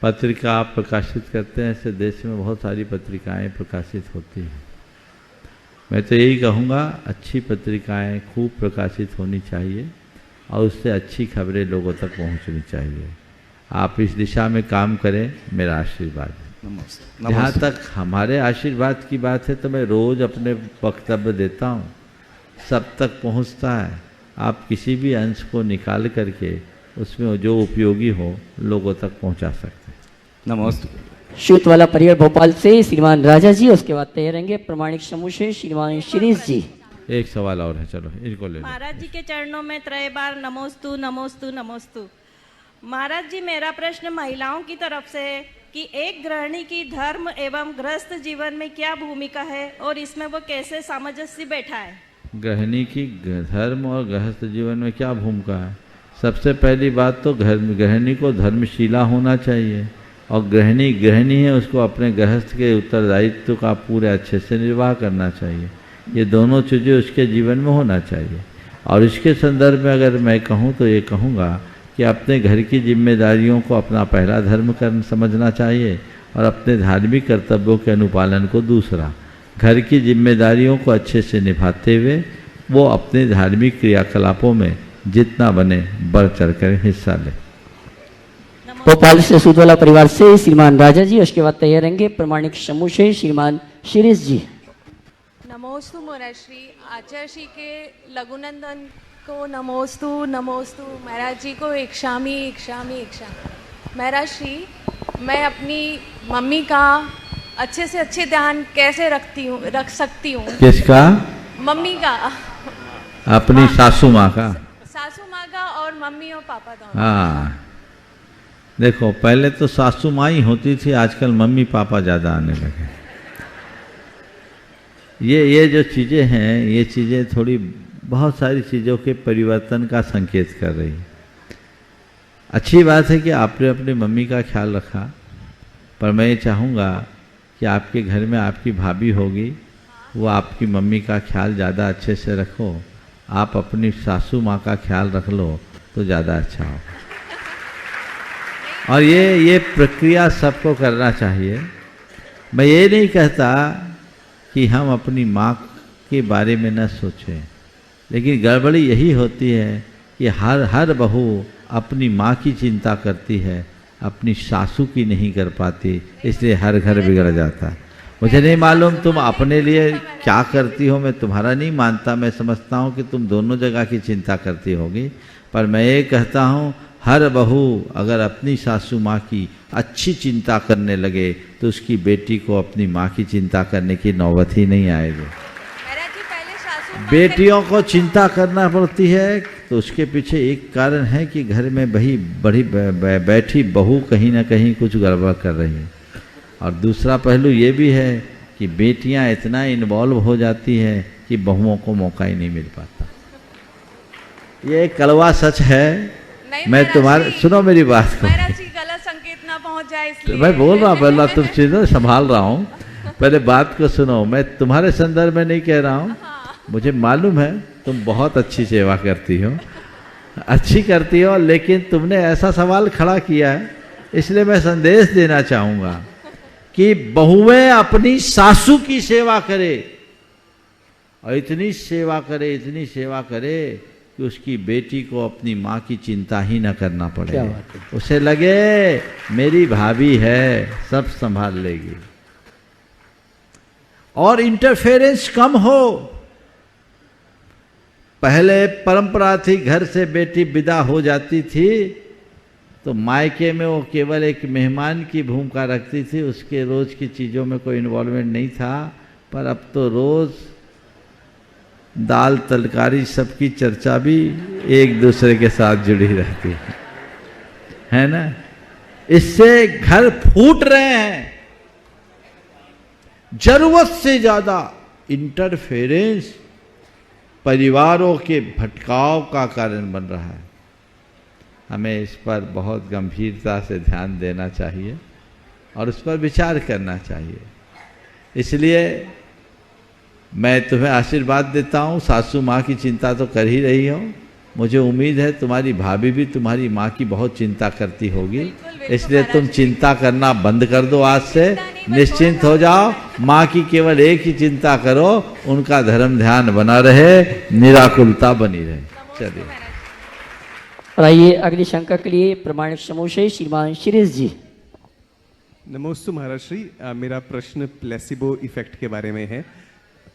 पत्रिका आप प्रकाशित करते हैं, ऐसे देश में बहुत सारी पत्रिकाएं प्रकाशित होती हैं। मैं तो यही कहूँगा, अच्छी पत्रिकाएं खूब प्रकाशित होनी चाहिए और उससे अच्छी खबरें लोगों तक पहुंचनी चाहिए। आप इस दिशा में काम करें, मेरा आशीर्वाद है। जहाँ तक हमारे आशीर्वाद की बात है तो मैं रोज़ अपने वक्तव्य देता हूँ, सब तक पहुँचता है। आप किसी भी अंश को निकाल करके उसमें जो उपयोगी हो लोगों तक पहुँचा सकते हैं। नमस्ते। शूट वाला परिवार भोपाल से श्रीमान राजा जी, उसके बाद तैयार रहेंगे प्रमाणिक समूह से श्रीमान शिरीष जी। एक सवाल और है, चलो इनको ले लो। महाराज जी के चरणों में त्रय बार नमोस्तु नमोस्तु नमोस्तु। महाराज जी, मेरा प्रश्न महिलाओं की तरफ से है कि एक गृहिणी की धर्म एवं गृहस्थ जीवन में क्या भूमिका है और इसमें वो कैसे सामंजस्य बैठा है। गृहिणी की धर्म और गृहस्थ जीवन में क्या भूमिका है? सबसे पहली बात तो गृहिणी को धर्मशीला होना चाहिए और गृहिणी है, उसको अपने गृहस्थ के उत्तरदायित्व का पूरे अच्छे से निर्वाह करना चाहिए। ये दोनों चीज़ें उसके जीवन में होना चाहिए। और इसके संदर्भ में अगर मैं कहूँ तो ये कहूँगा कि अपने घर की जिम्मेदारियों को अपना पहला धर्म समझना चाहिए और अपने धार्मिक कर्तव्यों के अनुपालन को दूसरा। घर की जिम्मेदारियों को अच्छे से निभाते हुए वो अपने धार्मिक क्रियाकलापों में जितना बने बढ़ चढ़ कर हिस्सा ले। भोपाल से सूद वाला परिवार से श्रीमान राजा जी, उसके बाद तैयार रहेंगे प्रमाणिक समूह से श्रीमान शिरीष जी। नमोस्तु मोराश्री। आचार्य श्री के लघुनंदन को नमोस्तु नमोस्तु। महाराज जी को इक्षामी इक्षामी इक्षामी। महाराज श्री, मैं अपनी मम्मी का अच्छे से अच्छे ध्यान कैसे रख सकती हूँ? किसका? मम्मी का। अपनी सासू माँ का? सासू माँ का और मम्मी और पापा दोनों। हाँ, देखो पहले तो सासू माँ ही होती थी, आजकल मम्मी पापा ज़्यादा आने लगे। ये जो चीज़ें हैं, ये चीज़ें थोड़ी बहुत सारी चीज़ों के परिवर्तन का संकेत कर रही है। अच्छी बात है कि आपने अपनी मम्मी का ख्याल रखा, पर मैं ये चाहूँगा कि आपके घर में आपकी भाभी होगी, वो आपकी मम्मी का ख्याल ज़्यादा अच्छे से रखो। आप अपनी सासू माँ का ख्याल रख लो तो ज़्यादा अच्छा हो। और ये प्रक्रिया सबको करना चाहिए। मैं ये नहीं कहता कि हम अपनी माँ के बारे में न सोचें, लेकिन गड़बड़ी यही होती है कि हर बहू अपनी माँ की चिंता करती है, अपनी सासू की नहीं कर पाती, इसलिए हर घर बिगड़ जाता है। मुझे नहीं मालूम तुम अपने लिए क्या करती हो, मैं तुम्हारा नहीं मानता। मैं समझता हूँ कि तुम दोनों जगह की चिंता करती होगी, पर मैं ये कहता हूँ हर बहू अगर अपनी सासू माँ की अच्छी चिंता करने लगे तो उसकी बेटी को अपनी माँ की चिंता करने की नौबत ही नहीं आएगी। बेटियों को चिंता करना पड़ती है तो उसके पीछे एक कारण है कि घर में बैठी बहू कहीं ना कहीं कुछ गड़बड़ कर रही है। और दूसरा पहलू ये भी है कि बेटियां इतना इन्वॉल्व हो जाती हैं कि बहुओं को मौका ही नहीं मिल पाता। ये कड़वा सच है। मैं तुम्हारे सुनो मेरी बात को, गलत संकेत ना पहुंच जाए इसलिए मैं बोल रहा हूँ, पहला तुम चीज़ों संभाल रहा हूँ, पहले बात को सुनो। मैं तुम्हारे संदर्भ में नहीं कह रहा हूँ, मुझे मालूम है तुम बहुत अच्छी सेवा करती हो, अच्छी करती हो, लेकिन तुमने ऐसा सवाल खड़ा किया है, इसलिए मैं संदेश देना चाहूँगा कि बहुएं अपनी सासू की सेवा करे और इतनी सेवा करे कि उसकी बेटी को अपनी माँ की चिंता ही न करना पड़े। उसे लगे मेरी भाभी है, सब संभाल लेगी, और इंटरफेरेंस कम हो। पहले परंपरा थी, घर से बेटी विदा हो जाती थी तो मायके में वो केवल एक मेहमान की भूमिका रखती थी, उसके रोज़ की चीज़ों में कोई इन्वॉल्वमेंट नहीं था। पर अब तो रोज़ दाल तरकारी सबकी चर्चा भी एक दूसरे के साथ जुड़ी रहती है ना। इससे घर फूट रहे हैं। जरूरत से ज्यादा इंटरफेरेंस परिवारों के भटकाव का कारण बन रहा है। हमें इस पर बहुत गंभीरता से ध्यान देना चाहिए और उस पर विचार करना चाहिए। इसलिए मैं तुम्हें आशीर्वाद देता हूँ। सासू माँ की चिंता तो कर ही रही हो, मुझे उम्मीद है तुम्हारी भाभी भी तुम्हारी माँ की बहुत चिंता करती होगी। इसलिए तुम चिंता करना बंद कर दो, आज से निश्चिंत हो जाओ। माँ की केवल एक ही चिंता करो, उनका धर्म ध्यान बना रहे, निराकुलता बनी रहे। चलिए और आइए अगली शंका के लिए प्रमाणिक समूह से श्रीमान शिरीष जी। नमोस्तु महाराज श्री, मेरा प्रश्न प्लेसिबो इफेक्ट के बारे में है।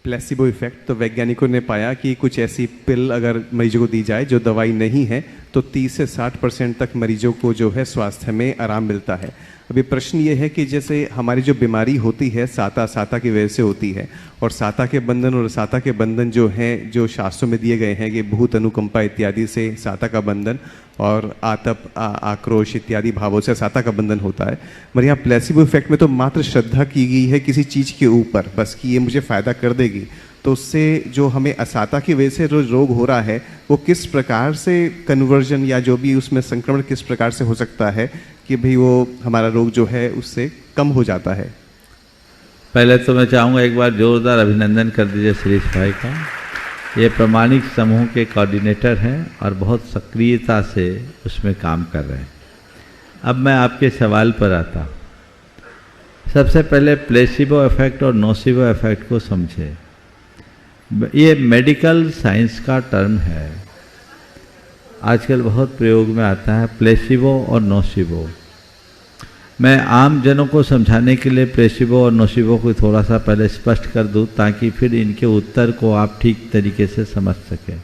प्लेसिबो इफेक्ट, तो वैज्ञानिकों ने पाया कि कुछ ऐसी पिल अगर मरीजों को दी जाए जो दवाई नहीं है तो 30 से 60% तक मरीजों को जो है स्वास्थ्य में आराम मिलता है। अभी प्रश्न ये है कि जैसे हमारी जो बीमारी होती है साता की वजह से होती है, और साता के बंधन और साता के बंधन जो हैं, जो शास्त्रों में दिए गए हैं कि भूत अनुकंपा इत्यादि से साता का बंधन और आतप आक्रोश इत्यादि भावों से साता का बंधन होता है। मगर यहाँ प्लेसिबो इफेक्ट में तो मात्र श्रद्धा की गई है किसी चीज़ के ऊपर, बस कि ये मुझे फ़ायदा कर देगी। तो उससे जो हमें असाता की वजह से जो रोग हो रहा है वो किस प्रकार से कन्वर्जन या जो भी उसमें संक्रमण किस प्रकार से हो सकता है कि भाई वो हमारा रोग जो है उससे कम हो जाता है। पहले तो मैं चाहूँगा एक बार जोरदार अभिनंदन कर दीजिए शिरीष भाई का। ये प्रामाणिक समूह के कोऑर्डिनेटर हैं और बहुत सक्रियता से उसमें काम कर रहे हैं। अब मैं आपके सवाल पर आता। सबसे पहले प्लेसिबो इफेक्ट और नोसिबो इफेक्ट को समझे। ये मेडिकल साइंस का टर्म है, आजकल बहुत प्रयोग में आता है प्लेसिबो और नोसिबो। मैं आम जनों को समझाने के लिए प्लेसिबो और नोसिबो को थोड़ा सा पहले स्पष्ट कर दूं ताकि फिर इनके उत्तर को आप ठीक तरीके से समझ सकें।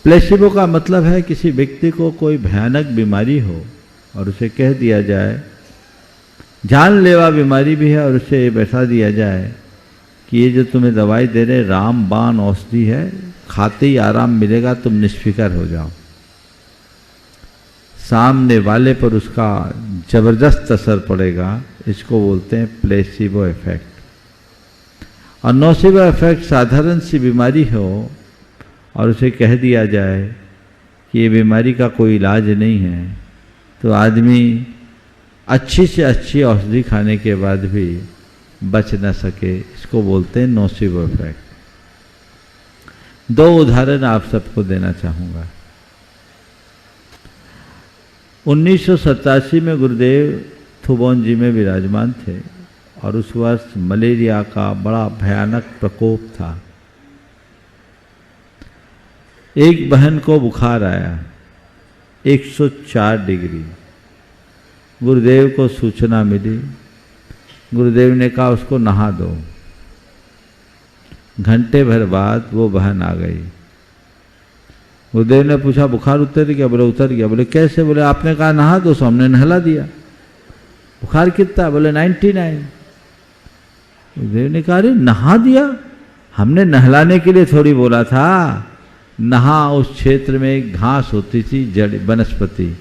प्लेसिबो का मतलब है किसी व्यक्ति को कोई भयानक बीमारी हो और उसे कह दिया जाए, जानलेवा बीमारी भी है, और उसे ये बैठा दिया जाए कि ये जो तुम्हें दवाई दे रहे रामबाण औषधि है, खाते ही आराम मिलेगा, तुम निष्फिकर हो जाओ। सामने वाले पर उसका जबरदस्त असर पड़ेगा, इसको बोलते हैं प्लेसिबो इफेक्ट। और नोसिबो इफेक्ट साधारण सी बीमारी हो और उसे कह दिया जाए कि ये बीमारी का कोई इलाज नहीं है, तो आदमी अच्छी से अच्छी औषधि खाने के बाद भी बच न सके, इसको बोलते हैं नोसिबो इफेक्ट। दो उदाहरण आप सबको देना चाहूँगा। 1987 में गुरुदेव थुबोन जी में विराजमान थे और उस वर्ष मलेरिया का बड़ा भयानक प्रकोप था। एक बहन को बुखार आया 104 डिग्री। गुरुदेव को सूचना मिली, गुरुदेव ने कहा उसको नहा दो। घंटे भर बाद वो बहन आ गई। गुरुदेव ने पूछा बुखार उतर गया? बोले उतर गया। बोले कैसे? बोले आपने कहा नहा दो, सो हमने नहला दिया। बुखार कितना? बोले 99। गुरुदेव ने कहा अरे नहा दिया? हमने नहलाने के लिए थोड़ी बोला था। नहा उस क्षेत्र में घास होती थी, जड़ वनस्पति,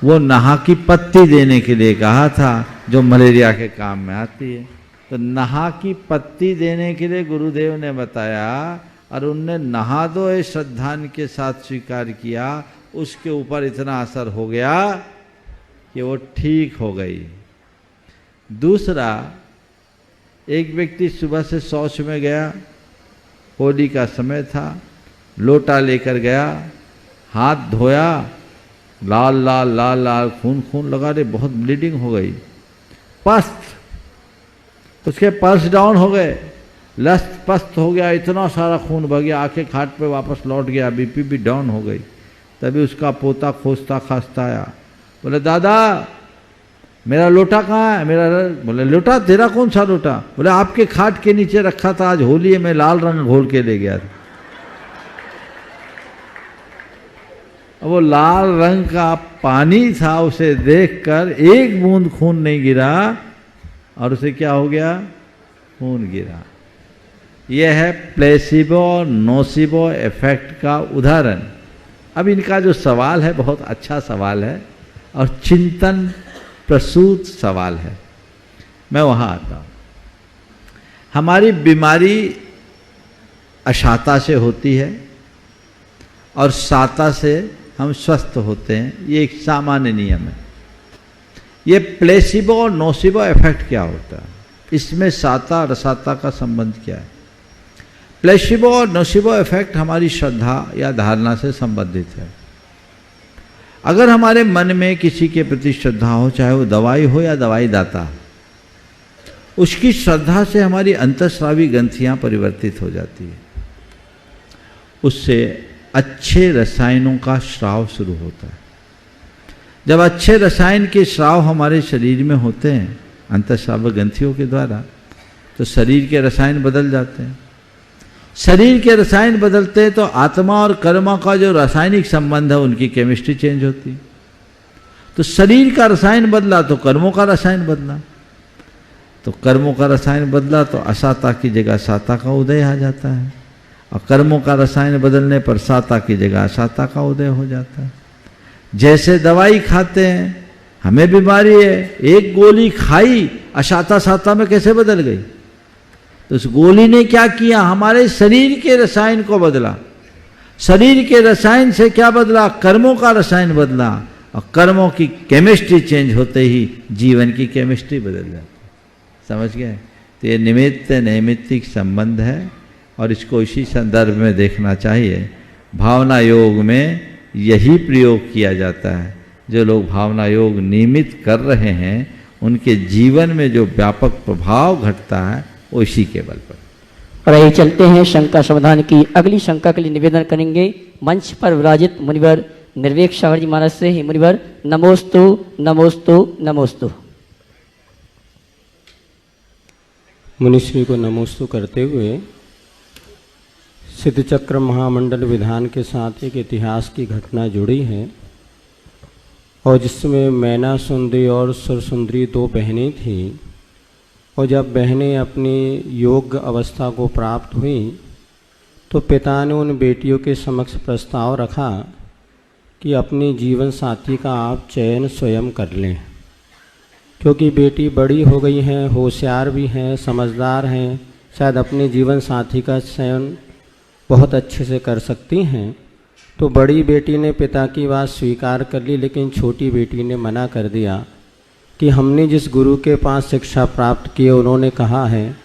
वो नहा की पत्ती देने के लिए कहा था जो मलेरिया के काम में आती है। तो नहा की पत्ती देने के लिए गुरुदेव ने बताया और उनने नहा दो ये श्रद्धान के साथ स्वीकार किया। उसके ऊपर इतना असर हो गया कि वो ठीक हो गई। दूसरा, एक व्यक्ति सुबह से शौच में गया, होली का समय था, लोटा लेकर गया, हाथ धोया, लाल लाल लाल लाल खून खून लगा रहे, बहुत ब्लीडिंग हो गई। पस्त, उसके पल्स डाउन हो गए, लस्त पस्त हो गया, इतना सारा खून बह गया, आके खाट पे वापस लौट गया, बीपी भी डाउन हो गई। तभी उसका पोता खोजता खास्ता आया, बोले दादा मेरा लोटा कहाँ है? मेरा, बोले लोटा तेरा कौन सा लोटा? बोले आपके खाट के नीचे रखा था, आज होली में लाल रंग घोल के ले गया था। वो लाल रंग का पानी था, उसे देखकर एक बूंद खून नहीं गिरा और उसे क्या हो गया? खून गिरा। यह है प्लेसिबो नोसिबो इफेक्ट का उदाहरण। अब इनका जो सवाल है बहुत अच्छा सवाल है और चिंतन प्रसूत सवाल है। मैं वहाँ आता हूँ। हमारी बीमारी अशाता से होती है और साता से हम स्वस्थ होते हैं, ये एक सामान्य नियम है। ये प्लेसिबो और नोसिबो इफेक्ट क्या होता है, इसमें साता और असाता का संबंध क्या है? प्लेसिबो और नोसिबो इफेक्ट हमारी श्रद्धा या धारणा से संबंधित है। अगर हमारे मन में किसी के प्रति श्रद्धा हो, चाहे वो दवाई हो या दवाई दाता, उसकी श्रद्धा से हमारी अंतःस्रावी ग्रंथियां परिवर्तित हो जाती है, उससे अच्छे रसायनों का स्राव शुरू होता है। जब अच्छे रसायन के स्राव हमारे शरीर में होते हैं अंतःस्रावी ग्रंथियों के द्वारा, तो शरीर के रसायन बदल जाते हैं। शरीर के रसायन बदलते हैं तो आत्मा और कर्म का जो रासायनिक संबंध है उनकी केमिस्ट्री चेंज होती है। तो शरीर का रसायन बदला तो कर्मों का रसायन बदला, तो कर्मों का रसायन बदला तो असाता की जगह साता का उदय आ जाता है, और कर्मों का रसायन बदलने पर साता की जगह असाता का उदय हो जाता है। जैसे दवाई खाते हैं, हमें बीमारी है, एक गोली खाई, असाता साता में कैसे बदल गई? तो उस गोली ने क्या किया? हमारे शरीर के रसायन को बदला। शरीर के रसायन से क्या बदला? कर्मों का रसायन बदला, और कर्मों की केमिस्ट्री चेंज होते ही जीवन की केमिस्ट्री बदल जाती। समझ गए? तो ये निमित्त नैमित्तिक संबंध है और इसको इसी संदर्भ में देखना चाहिए। भावना योग में यही प्रयोग किया जाता है। जो लोग भावना योग नियमित कर रहे हैं उनके जीवन में जो व्यापक प्रभाव घटता है वो इसी के बल पर। और आइए चलते हैं शंका समाधान की अगली शंका के लिए निवेदन करेंगे मंच पर विराजित मुनिवर निर्वेक सागर जी महाराज से। ही मुनिवर नमोस्तु नमोस्तु नमोस्तु। मुनिश्री को नमोस्तु करते हुए सिद्धचक्र महामंडल विधान के साथ एक इतिहास की घटना जुड़ी है, और जिसमें मैना सुंदरी और सुरसुंदरी दो बहनें थीं, और जब बहनें अपनी योग्य अवस्था को प्राप्त हुई तो पिता ने उन बेटियों के समक्ष प्रस्ताव रखा कि अपनी जीवन साथी का आप चयन स्वयं कर लें, क्योंकि बेटी बड़ी हो गई हैं, होशियार भी हैं, समझदार हैं, शायद अपने जीवन साथी का चयन बहुत अच्छे से कर सकती हैं। तो बड़ी बेटी ने पिता की बात स्वीकार कर ली, लेकिन छोटी बेटी ने मना कर दिया कि हमने जिस गुरु के पास शिक्षा प्राप्त की है उन्होंने कहा है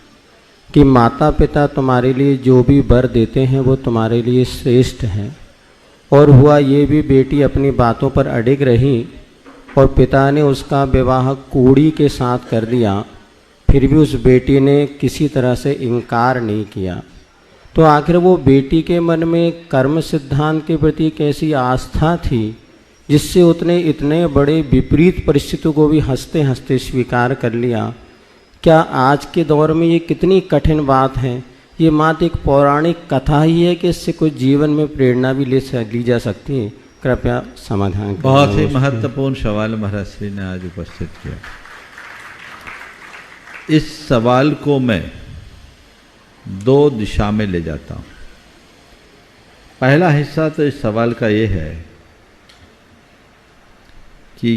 कि माता पिता तुम्हारे लिए जो भी वर देते हैं वो तुम्हारे लिए श्रेष्ठ हैं। और हुआ ये भी, बेटी अपनी बातों पर अडिग रही और पिता ने उसका विवाह कूड़ी के साथ कर दिया, फिर भी उस बेटी ने किसी तरह से इनकार नहीं किया। तो आखिर वो बेटी के मन में कर्म सिद्धांत के प्रति कैसी आस्था थी जिससे उसने इतने बड़े विपरीत परिस्थितियों को भी हंसते हंसते स्वीकार कर लिया। क्या आज के दौर में ये कितनी कठिन बात है? ये मात्र एक पौराणिक कथा ही है कि इससे कुछ जीवन में प्रेरणा भी ली जा सकती है? कृपया समाधान करें। बहुत ही महत्वपूर्ण सवाल महाराज श्री ने आज उपस्थित किया। इस सवाल को मैं दो दिशा में ले जाता हूँ। पहला हिस्सा तो इस सवाल का ये है कि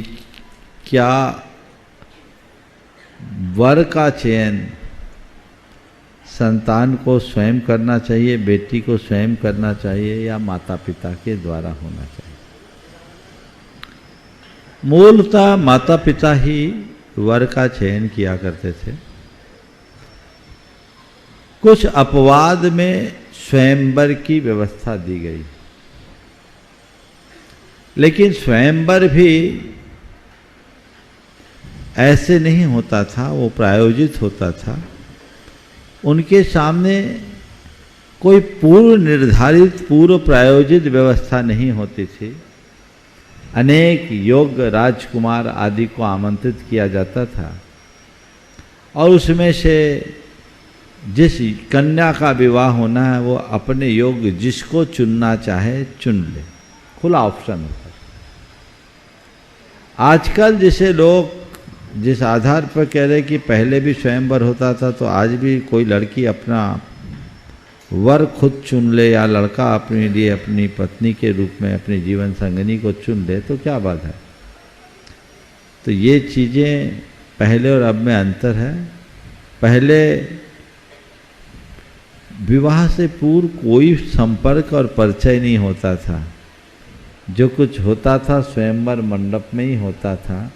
क्या वर का चयन संतान को स्वयं करना चाहिए, बेटी को स्वयं करना चाहिए, या माता पिता के द्वारा होना चाहिए? मूलतः माता पिता ही वर का चयन किया करते थे। कुछ अपवाद में स्वयंवर की व्यवस्था दी गई, लेकिन स्वयंवर भी ऐसे नहीं होता था, वो प्रायोजित होता था। उनके सामने कोई पूर्व निर्धारित पूर्व प्रायोजित व्यवस्था नहीं होती थी। अनेक योग्य राजकुमार आदि को आमंत्रित किया जाता था और उसमें से जिस कन्या का विवाह होना है वो अपने योग्य जिसको चुनना चाहे चुन ले, खुला ऑप्शन होता है। आजकल जिसे लोग जिस आधार पर कह रहे कि पहले भी स्वयंवर होता था, तो आज भी कोई लड़की अपना वर खुद चुन ले या लड़का अपने लिए अपनी पत्नी के रूप में अपनी जीवन संगिनी को चुन ले तो क्या बात है। तो ये चीज़ें पहले और अब में अंतर है। पहले विवाह से पूर्व कोई संपर्क और परिचय नहीं होता था, जो कुछ होता था स्वयंवर मंडप में ही होता था।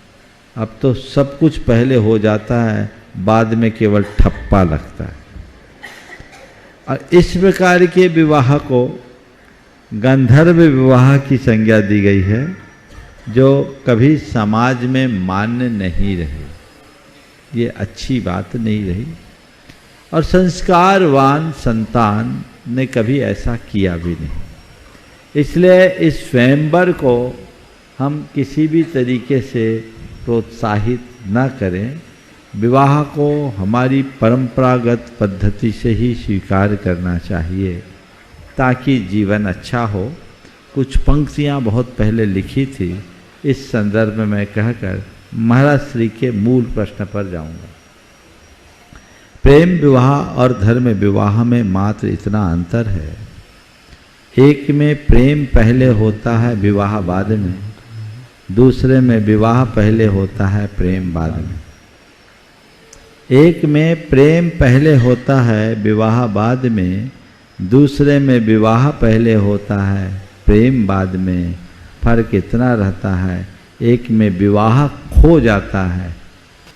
अब तो सब कुछ पहले हो जाता है, बाद में केवल ठप्पा लगता है। और इस प्रकार के विवाह को गंधर्व विवाह की संज्ञा दी गई है, जो कभी समाज में मान्य नहीं रही। ये अच्छी बात नहीं रही और संस्कारवान संतान ने कभी ऐसा किया भी नहीं। इसलिए इस स्वयंवर को हम किसी भी तरीके से प्रोत्साहित न करें। विवाह को हमारी परंपरागत पद्धति से ही स्वीकार करना चाहिए ताकि जीवन अच्छा हो। कुछ पंक्तियाँ बहुत पहले लिखी थी, इस संदर्भ में मैं कहकर महाराज श्री के मूल प्रश्न पर जाऊंगा। प्रेम विवाह और धर्म विवाह में मात्र इतना अंतर है, एक में प्रेम पहले होता है विवाह बाद में, दूसरे में विवाह पहले होता है प्रेम बाद में। एक में प्रेम पहले होता है विवाह बाद में, दूसरे में विवाह पहले होता है प्रेम बाद में। फर्क इतना रहता है, एक में विवाह खो जाता है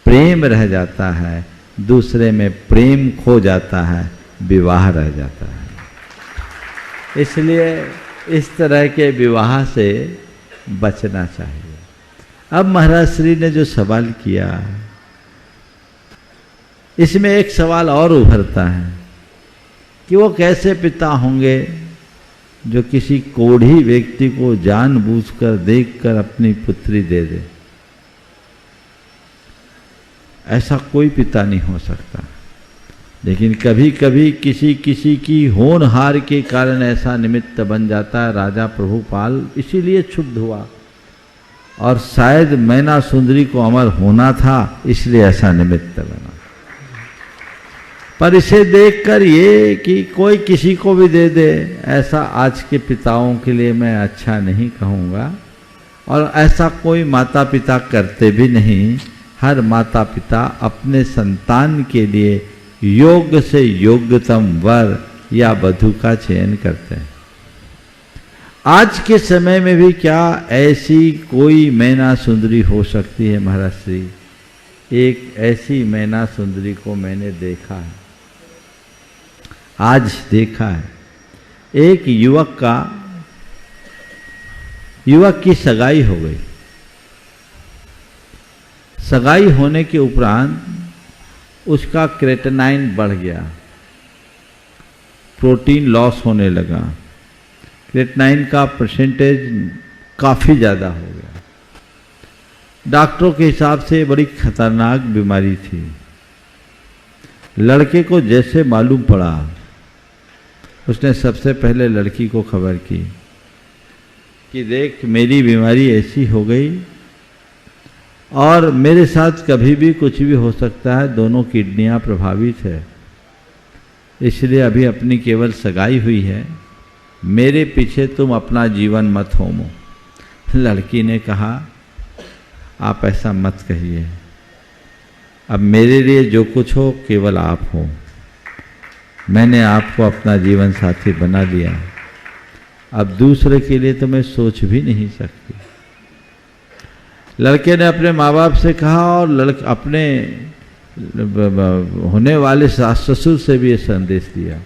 प्रेम रह जाता है, दूसरे में प्रेम खो जाता है विवाह रह जाता है। इसलिए इस तरह के विवाह से बचना चाहिए। अब महाराज श्री ने जो सवाल किया, इसमें एक सवाल और उभरता है कि वो कैसे पिता होंगे जो किसी कोढ़ी व्यक्ति को जानबूझकर देखकर अपनी पुत्री दे दे। ऐसा कोई पिता नहीं हो सकता। लेकिन कभी कभी किसी की होनहार के कारण ऐसा निमित्त बन जाता है। राजा प्रभुपाल इसीलिए क्षुब्ध हुआ और शायद मैना सुंदरी को अमर होना था, इसलिए ऐसा निमित्त बना। पर इसे देखकर ये कि कोई किसी को भी दे दे, ऐसा आज के पिताओं के लिए मैं अच्छा नहीं कहूँगा और ऐसा कोई माता पिता करते भी नहीं। हर माता पिता अपने संतान के लिए योग्य से योग्यतम वर या वधू का चयन करते हैं। आज के समय में भी क्या ऐसी कोई मैना सुंदरी हो सकती है महाराज श्री? एक ऐसी मैना सुंदरी को मैंने देखा है, आज देखा है। एक युवक की सगाई हो गई। सगाई होने के उपरांत उसका क्रेटिनाइन बढ़ गया, प्रोटीन लॉस होने लगा, क्रेटिनाइन का परसेंटेज काफ़ी ज़्यादा हो गया। डॉक्टरों के हिसाब से बड़ी खतरनाक बीमारी थी। लड़के को जैसे मालूम पड़ा, उसने सबसे पहले लड़की को खबर की कि देख मेरी बीमारी ऐसी हो गई और मेरे साथ कभी भी कुछ भी हो सकता है, दोनों किडनियां प्रभावित है, इसलिए अभी अपनी केवल सगाई हुई है, मेरे पीछे तुम अपना जीवन मत होमो। लड़की ने कहा आप ऐसा मत कहिए, अब मेरे लिए जो कुछ हो केवल आप हो, मैंने आपको अपना जीवन साथी बना लिया, अब दूसरे के लिए तो मैं सोच भी नहीं सकती। लड़के ने अपने माँ बाप से कहा और अपने होने वाले सास ससुर से भी ये संदेश दिया।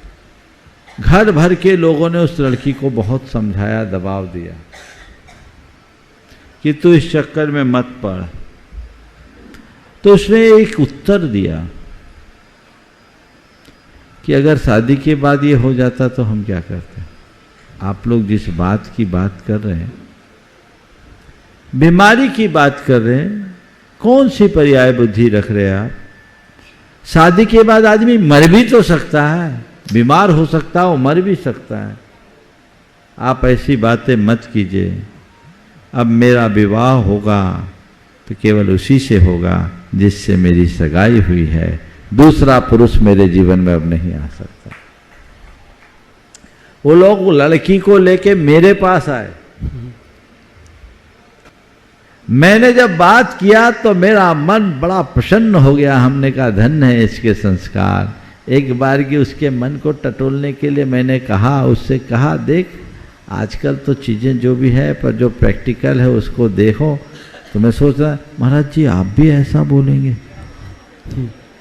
घर भर के लोगों ने उस लड़की को बहुत समझाया, दबाव दिया कि तू इस चक्कर में मत पड़। तो उसने एक उत्तर दिया कि अगर शादी के बाद ये हो जाता तो हम क्या करते? आप लोग जिस बात की बात कर रहे हैं, बीमारी की बात कर रहे हैं, कौन सी पर्याय बुद्धि रख रहे हैं आप? शादी के बाद आदमी मर भी तो सकता है, बीमार हो सकता है, वो मर भी सकता है। आप ऐसी बातें मत कीजिए। अब मेरा विवाह होगा तो केवल उसी से होगा जिससे मेरी सगाई हुई है, दूसरा पुरुष मेरे जीवन में अब नहीं आ सकता। वो लोग लड़की को लेके मेरे पास आए। मैंने जब बात किया तो मेरा मन बड़ा प्रसन्न हो गया। हमने कहा धन्य है इसके संस्कार। एक बार की उसके मन को टटोलने के लिए मैंने कहा, उससे कहा देख आजकल तो चीज़ें जो भी है पर जो प्रैक्टिकल है उसको देखो। तो मैं सोच रहा महाराज जी आप भी ऐसा बोलेंगे।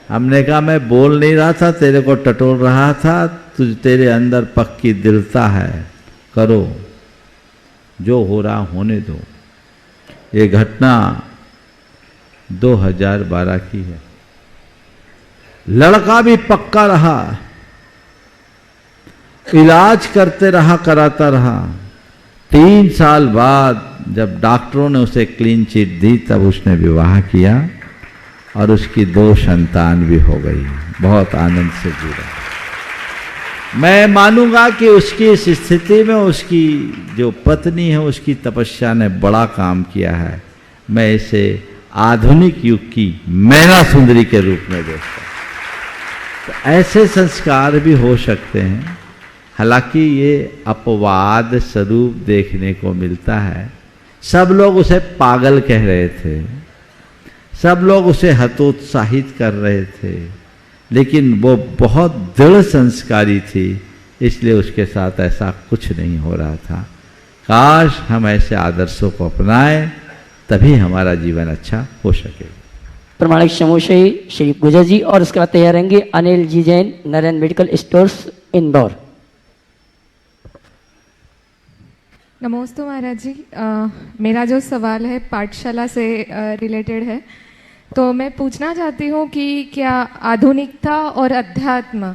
हमने कहा मैं बोल नहीं रहा था, तेरे को टटोल रहा था। तेरे अंदर पक्की दृढ़ता है, करो जो हो रहा होने दो। ये घटना 2012 की है। लड़का भी पक्का रहा, इलाज करते रहा, कराता रहा। 3 साल बाद जब डॉक्टरों ने उसे क्लीन चिट दी तब उसने विवाह किया और उसकी 2 संतान भी हो गई। बहुत आनंद से जुड़ा। मैं मानूंगा कि उसकी इस स्थिति में उसकी जो पत्नी है उसकी तपस्या ने बड़ा काम किया है। मैं इसे आधुनिक युग की मैना सुंदरी के रूप में देखता हूं। तो ऐसे संस्कार भी हो सकते हैं। हालांकि ये अपवाद स्वरूप देखने को मिलता है। सब लोग उसे पागल कह रहे थे, सब लोग उसे हतोत्साहित कर रहे थे, लेकिन वो बहुत दृढ़ संस्कारी थी, इसलिए उसके साथ ऐसा कुछ नहीं हो रहा था। काश हम ऐसे आदर्शों को अपनाएं, तभी हमारा जीवन अच्छा हो सकेगा। प्रमाणिक समूह श्री गुजर जी और उसके बाद तैयार रहेंगे अनिल जी जैन, नरेंद्र मेडिकल स्टोर्स, इंदौर। नमस्ते महाराज जी। मेरा जो सवाल है पाठशाला से रिलेटेड है। तो मैं पूछना चाहती हूँ कि क्या आधुनिकता और अध्यात्म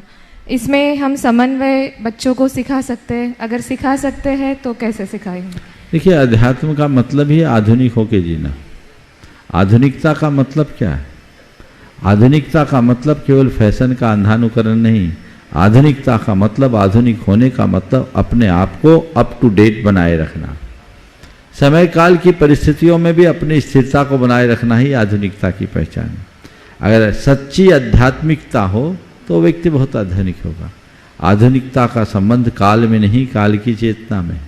इसमें हम समन्वय बच्चों को सिखा सकते हैं? अगर सिखा सकते हैं तो कैसे सिखाएंगे? देखिए, अध्यात्म का मतलब ही आधुनिक होके जीना। आधुनिकता का मतलब क्या है? आधुनिकता का मतलब केवल फैशन का अंधानुकरण नहीं। आधुनिकता का मतलब, आधुनिक होने का मतलब अपने आप को अप टू डेट बनाए रखना। समय काल की परिस्थितियों में भी अपनी स्थिरता को बनाए रखना ही आधुनिकता की पहचान है। अगर सच्ची आध्यात्मिकता हो तो व्यक्ति बहुत आधुनिक होगा। आधुनिकता का संबंध काल में नहीं, काल की चेतना में।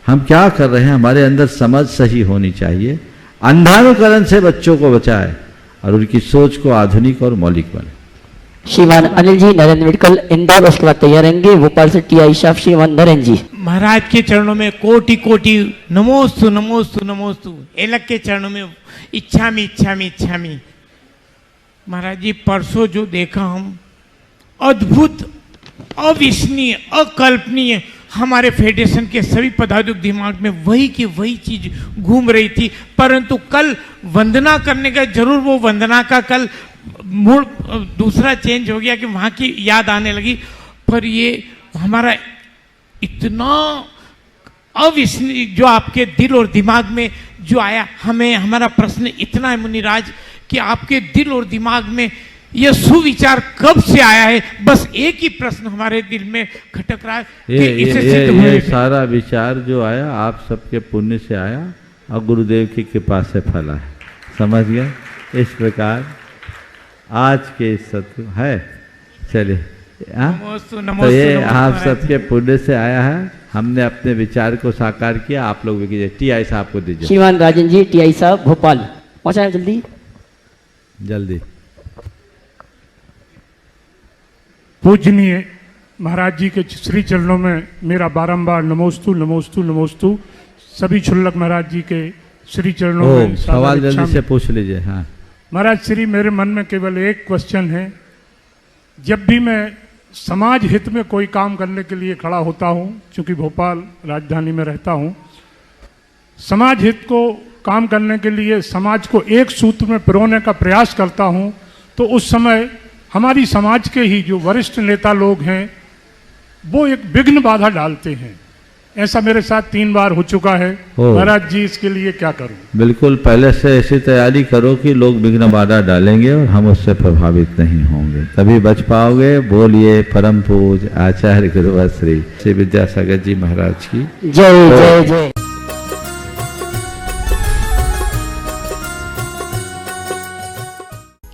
हम क्या कर रहे हैं, हमारे अंदर समझ सही होनी चाहिए। अंधानुकरण से बच्चों को बचाए और उनकी सोच को आधुनिक और मौलिक बने। श्रीमान अनिल जी, नरेंद्र मेडिकल, इंदौर। उसके बाद तैयार रहेंगे भोपाल से टीआई साहब श्रीमान नरेंद्र जी। महाराज के चरणों में कोटि कोटि नमोस्तु नमोस्तु नमोस्तु। एलक के चरणों में इच्छामी इच्छामी इच्छामी। महाराज जी, परसों जो देखा हम, अद्भुत, अविस्मरणीय, अकल्पनीय, हमारे फेडरेशन के सभी पदाधिकारियों दिमाग में वही की वही चीज घूम रही थी। परंतु कल वंदना करने का, जरूर वो वंदना का कल मूड दूसरा चेंज हो गया कि वहाँ की याद आने लगी। पर ये हमारा इतना अविस्मरणीय जो आपके दिल और दिमाग में जो आया, हमें हमारा प्रश्न इतना है मुनिराज कि आपके दिल और दिमाग में ये सुविचार कब से आया है? बस एक ही प्रश्न हमारे दिल में खटक रहा है कि इसे सिद्ध होने ये सारा विचार जो आया आप सबके पुण्य से आया और गुरुदेव की कृपा से फला है। समझ गए? इस प्रकार आज के सत्य है। चलिए, तो ये आप सबके पुण्य से आया है। हमने अपने विचार को साकार किया। आप लोग भी कीजिए। टीआई साहब को दीजिए। श्रीमान राजन जी, टीआई साहब, भोपाल। पहुंचाए जल्दी जल्दी। पूजनीय महाराज जी के श्री चरणों में मेरा बारंबार नमोस्तु नमोस्तु नमोस्तु। सभी क्षुल्लक महाराज जी के श्री चरणों में सवाल जल्दी से पूछ लीजिए। हाँ महाराज श्री, मेरे मन में केवल एक क्वेश्चन है। जब भी मैं समाज हित में कोई काम करने के लिए खड़ा होता हूँ, क्योंकि भोपाल राजधानी में रहता हूँ, समाज हित को काम करने के लिए समाज को एक सूत्र में पिरोने का प्रयास करता हूँ, तो उस समय हमारी समाज के ही जो वरिष्ठ नेता लोग हैं वो एक विघ्न बाधा डालते हैं। ऐसा मेरे साथ 3 बार हो चुका है। महाराज जी, इसके लिए क्या करूं? बिल्कुल, पहले से ऐसी तैयारी करो कि लोग विघ्न बाधा डालेंगे और हम उससे प्रभावित नहीं होंगे, तभी बच पाओगे। बोलिए परम पूज आचार्य गुरुवर श्री विद्यासागर जी महाराज की जय जय जय।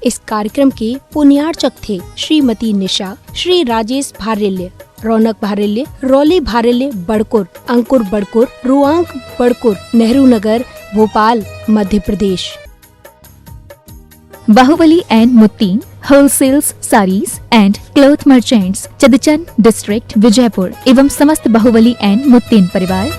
इस कार्यक्रम के पुण्यार्चक थे Shrimati Nisha, Shri Rajesh Bharyalya, Raunak Bharelya, Rauli Bharelya Badkur, Ankur Badkur, Ruank Badkur, Nehru Nagar, Bhopal, Madhya Pradesh. Bahubali and Muttin wholesales sarees and cloth merchants, Chadchan district, Vijayapur एवं समस्त बाहुबली एंड मुत्तीन परिवार